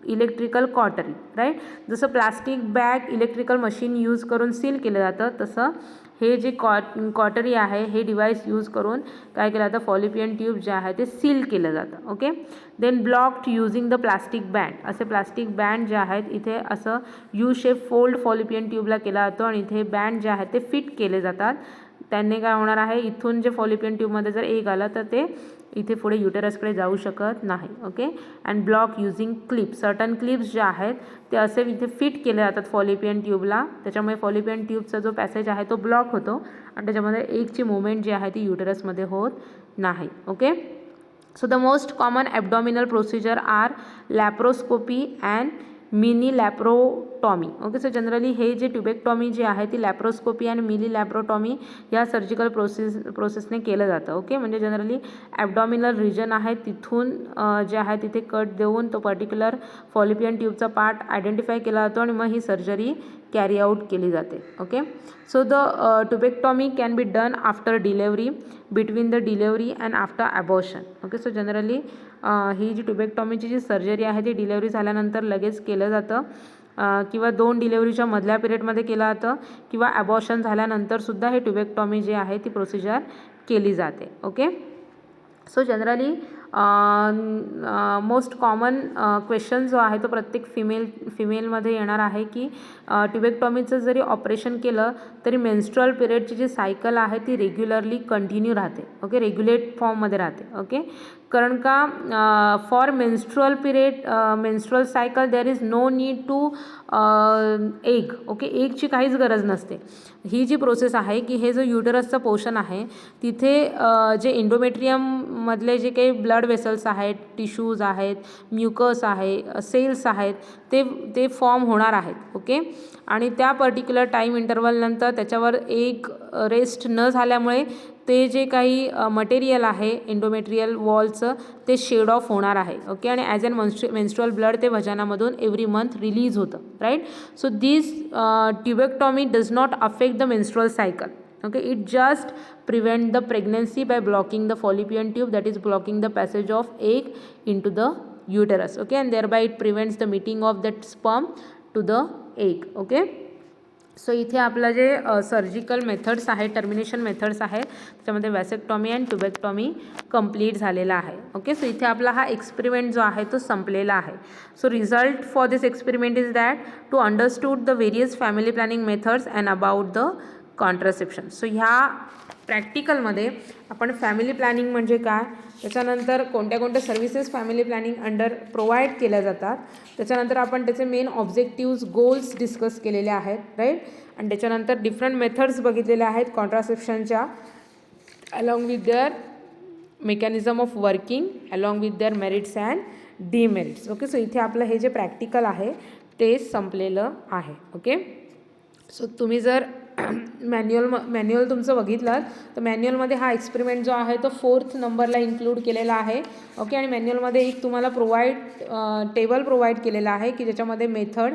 electrical cautery. Right, जसं plastic bag electrical machine use करून सील केलं जातं तसं हे जे कॉटरी आहे हे डिव्हाइस यूज करून काय केलं जातं, फॉलिपियन ट्यूब जे आहे ते सील केलं जातं. Okay, then blocked using the plastic band. असे प्लास्टिक बँड जे आहेत इथे असं यू शेप फोल्ड फॉलिपियन ट्यूबला केला जातो आणि इथे बँड जे आहेत ते फिट केले जातात. त्यांनी काय होणार आहे, इथून जे फॉलिपियन ट्यूबमध्ये जर एग आलं तर ते इथे पुढे युटेरसकडे जाऊ शकत नाही. Okay, and block using clip. Certain clips जे आहेत ते असे इथे फिट केले जातात फॉलिपियन ट्यूबला, त्याच्यामुळे फॉलिपियन ट्यूबचा जो पॅसेज आहे तो ब्लॉक होतो आणि त्याच्यामध्ये एगची मुवमेंट जी आहे ती युटेरसमध्ये होत नाही. Okay, so the most common abdominal procedure are laparoscopy and mini laparotomy. Okay, so generally हे जे ट्युबेक्टॉमी जी आहे ती लॅप्रोस्कोपी आणि मिनी लॅप्रोटॉमी या सर्जिकल प्रोसेसने केलं जातं. ओके, म्हणजे जनरली ॲबडॉमिनल रिजन आहे तिथून जे आहे तिथे कट देऊन तो पर्टिक्युलर फॉलिपियन ट्यूबचा पार्ट आयडेंटिफाय केला जातो आणि मग ही सर्जरी कॅरी आउट केली जाते. Okay, so the tubectomy can be done after delivery, between the delivery and after abortion. Okay, so generally ही जी ट्युबेक्टॉमीची जी सर्जरी आहे ती डिलेवरी झाल्यानंतर लगेच केलं जातं किंवा 2 डिलेवरीच्या मधल्या पिरियडमध्ये केलं जातं किंवा ॲबॉर्शन झाल्यानंतरसुद्धा हे ट्युबेक्टॉमी जी आहे ती प्रोसिजर केली जाते. Okay, so generally most common question जो आहे तो प्रत्येक फिमेलमध्ये येणार आहे की ट्युबेक्टॉमीचं जरी ऑपरेशन केलं तरी मेन्स्ट्रुअल पिरियडची जी सायकल आहे ती रेग्युलरली कंटिन्यू राहते. ओके, रेग्युलेट फॉर्ममध्ये राहते. ओके, कारण का for menstrual period menstrual cycle there is no need to egg. Okay, एगची काहीच गरज नसते. ही जी प्रोसेस आहे की हे जो युटरसचं पोर्शन आहे तिथे जे एंडोमेट्रियममधले जे काही ब्लड वेसल्स आहेत, टिश्यूज आहेत, म्युकस आहे, सेल्स आहेत ते फॉर्म होणार आहेत. ओके, आणि त्या पर्टिक्युलर टाईम इंटरवलनंतर त्याच्यावर एक रेस्ट न झाल्यामुळे ते जे काही मटेरियल आहे एंडोमेट्रियल वॉलचं ते शेड ऑफ होणार आहे. ओके, आणि ॲज अन मेन्स्ट्रुअल ब्लड ते वजानामधून एव्हरी मंथ रिलीज होतं. Right, so this tubectomy does not affect the menstrual cycle. Okay, it just prevent the pregnancy by blocking the fallopian tube, that is blocking the passage of egg into the uterus. Okay, and thereby it prevents the meeting of that sperm to the egg. Okay, so इथे आपलं जे surgical methods आहे, termination methods आहे, त्याच्यामध्ये वॅसेक्टॉमी and ट्युबेक्टॉमी complete झालेला आहे. Okay, so इथे आपला हा एक्सपेरिमेंट जो आहे तो संपलेला आहे. So result for this experiment is that to understood the various family planning methods and about the contraception. So ह्या प्रॅक्टिकलमध्ये आपण फॅमिली प्लॅनिंग म्हणजे काय, त्याच्यानंतर कोणत्या कोणत्या services family planning under provide केल्या जातात, त्याच्यानंतर आपण त्याचे मेन ऑब्जेक्टिव्स गोल्स डिस्कस केलेले आहेत, राईट. आणि त्याच्यानंतर डिफरंट मेथड्स बघितलेल्या आहेत कॉन्ट्रासेप्शनच्या, along with their mechanism of working, along with their merits and demerits. Okay, so इथे आपलं हे जे प्रॅक्टिकल आहे ते संपलेलं आहे. ओके, सो तुम्ही जर मॅन्युअल तुमचं बघितलं तर मॅन्युअलमध्ये हा एक्सपेरिमेंट जो आहे तो 4th नंबरला इन्क्लूड केलेला आहे. ओके, आणि मॅन्युअलमध्ये एक तुम्हाला टेबल प्रोव्हाइड केलेला आहे की ज्याच्यामध्ये मेथड,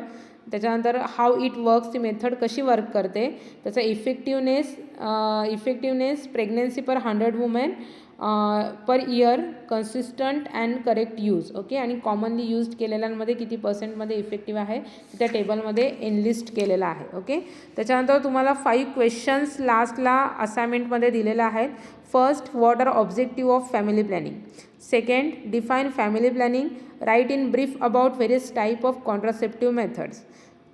त्याच्यानंतर हाऊ इट वर्क्स, ती मेथड कशी वर्क करते, त्याचा effectiveness pregnancy per 100 women per year, consistent and correct use. Okay, आणि कॉमनली यूज केलेल्यांमध्ये किती पर्सेंटमध्ये इफेक्टिव्ह आहे त्या टेबलमध्ये एनलिस्ट केलेला आहे. ओके, त्याच्यानंतर तुम्हाला 5 क्वेश्चन्स लास्टला असाइनमेंटमध्ये दिलेले आहेत. First, what are objective of family planning. Second, define family planning, write in brief about various type of contraceptive methods.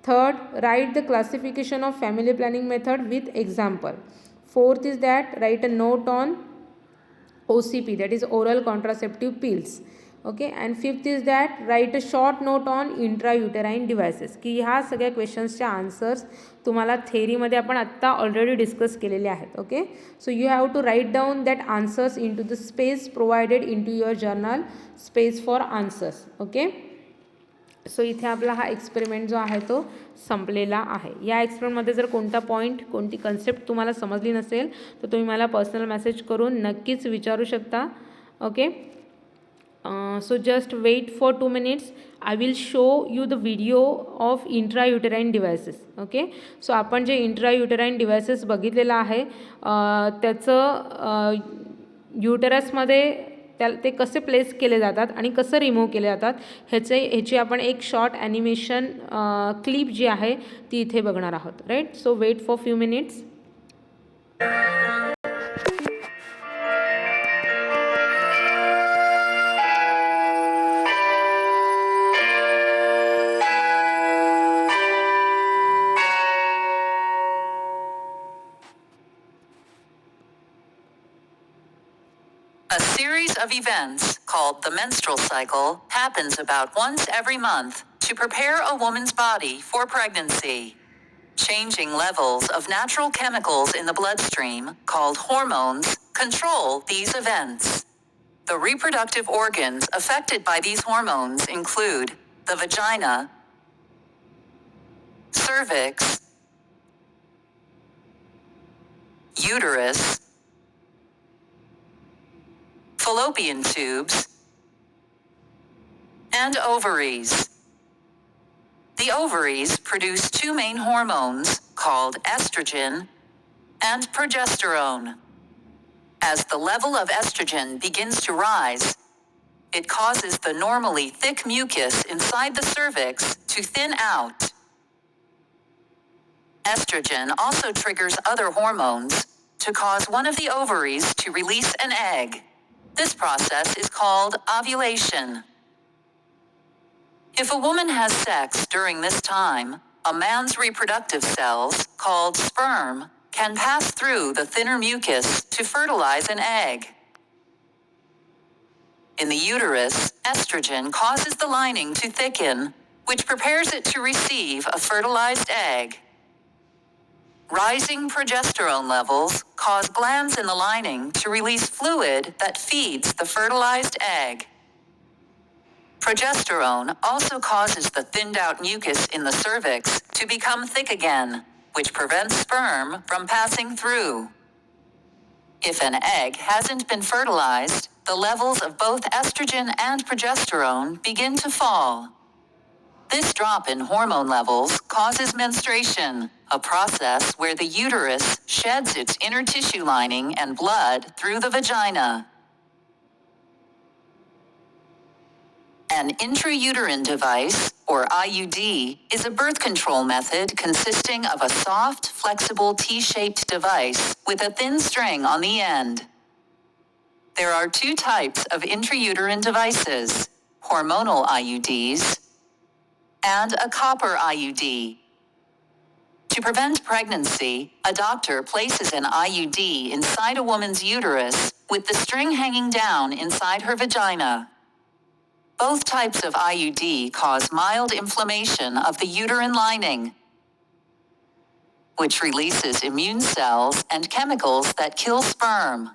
Third, write the classification of family planning method with example. Fourth is that write a note on OCP, that is oral contraceptive pills. Okay, and fifth is that write a short note on intrauterine devices. की ह्या सगळ्या क्वेश्चन्सचे answers तुम्हाला थेरीमध्ये आपण आत्ता already discuss केलेले आहेत. Okay, so you have to write down that answers in to the space provided in to your journal, space for answers. Okay, so इथे आपला हा एक्सपेरिमेंट जो आहे तो संपलेला आहे. या एक्सपेरिमेंटमध्ये जर कोणता पॉईंट, कोणती कन्सेप्ट तुम्हाला समजली नसेल तर तुम्ही मला पर्सनल मेसेज करून नक्कीच विचारू शकता. Okay, so just wait for 2 minutes. I will show you the video of intrauterine devices. Okay, so आपण जे इंट्रायुटेराईन डिव्हायसेस बघितलेलं आहे त्याचं युटेरसमध्ये ते कसे प्लेस केले जातात आणि कसं रिमूव्ह केले जातात ह्याची आपण एक शॉर्ट ॲनिमेशन क्लिप जी आहे ती इथे बघणार आहोत. Right, so wait for few minutes. A series of events, called the menstrual cycle, happens about once every month to prepare a woman's body for pregnancy. Changing levels of natural chemicals in the bloodstream, called hormones, control these events. The reproductive organs affected by these hormones include the vagina, cervix, uterus, fallopian tubes, and ovaries. The ovaries produce 2 main hormones called estrogen and progesterone. As the level of estrogen begins to rise, it causes the normally thick mucus inside the cervix to thin out. Estrogen also triggers other hormones to cause one of the ovaries to release an egg. This process is called ovulation. If a woman has sex during this time, a man's reproductive cells, called sperm, can pass through the thinner mucus to fertilize an egg. In the uterus, estrogen causes the lining to thicken, which prepares it to receive a fertilized egg. Rising progesterone levels cause glands in the lining to release fluid that feeds the fertilized egg. Progesterone also causes the thinned out mucus in the cervix to become thick again, which prevents sperm from passing through. If an egg hasn't been fertilized, the levels of both estrogen and progesterone begin to fall. This drop in hormone levels causes menstruation, a process where the uterus sheds its inner tissue lining and blood through the vagina. An intrauterine device, or IUD, is a birth control method consisting of a soft, flexible T-shaped device with a thin string on the end. There are two types of intrauterine devices: hormonal IUDs and a copper IUD. To prevent pregnancy, a doctor places an IUD inside a woman's uterus with the string hanging down inside her vagina. Both types of IUD cause mild inflammation of the uterine lining, which releases immune cells and chemicals that kill sperm.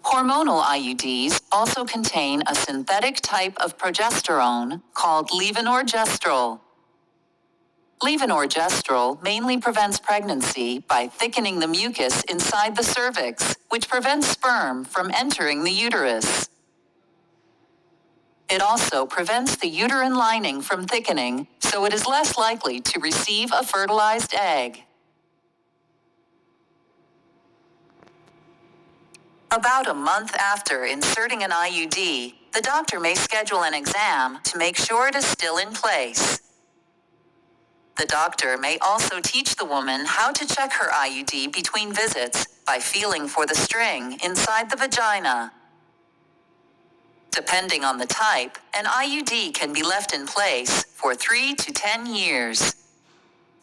Hormonal IUDs also contain a synthetic type of progesterone called levonorgestrel. Levonorgestrel mainly prevents pregnancy by thickening the mucus inside the cervix, which prevents sperm from entering the uterus. It also prevents the uterine lining from thickening, so it is less likely to receive a fertilized egg. About a month after inserting an IUD, the doctor may schedule an exam to make sure it is still in place. The doctor may also teach the woman how to check her IUD between visits by feeling for the string inside the vagina. Depending on the type, an IUD can be left in place for 3 to 10 years.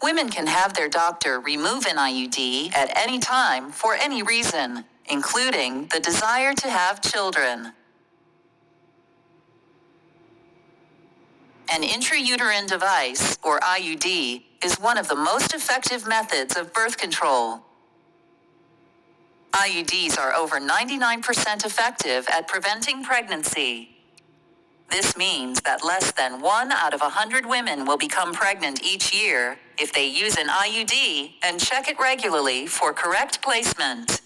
Women can have their doctor remove an IUD at any time for any reason, including the desire to have children. An intrauterine device, or IUD, is one of the most effective methods of birth control. IUDs are over 99% effective at preventing pregnancy. This means that less than 1 out of 100 women will become pregnant each year if they use an IUD and check it regularly for correct placement.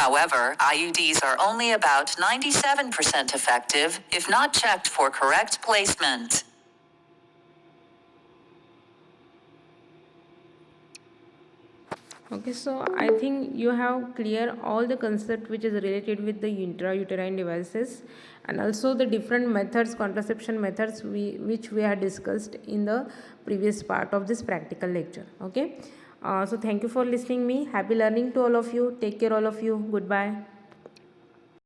However, IUDs are only about 97% effective if not checked for correct placement. Okay, so I think you have clear all the concept which is related with the intrauterine devices, and also the different methods, contraception methods which we had discussed in the previous part of this practical lecture. Okay, so thank you for listening me. Happy learning to all of you. Take care all of you. Goodbye.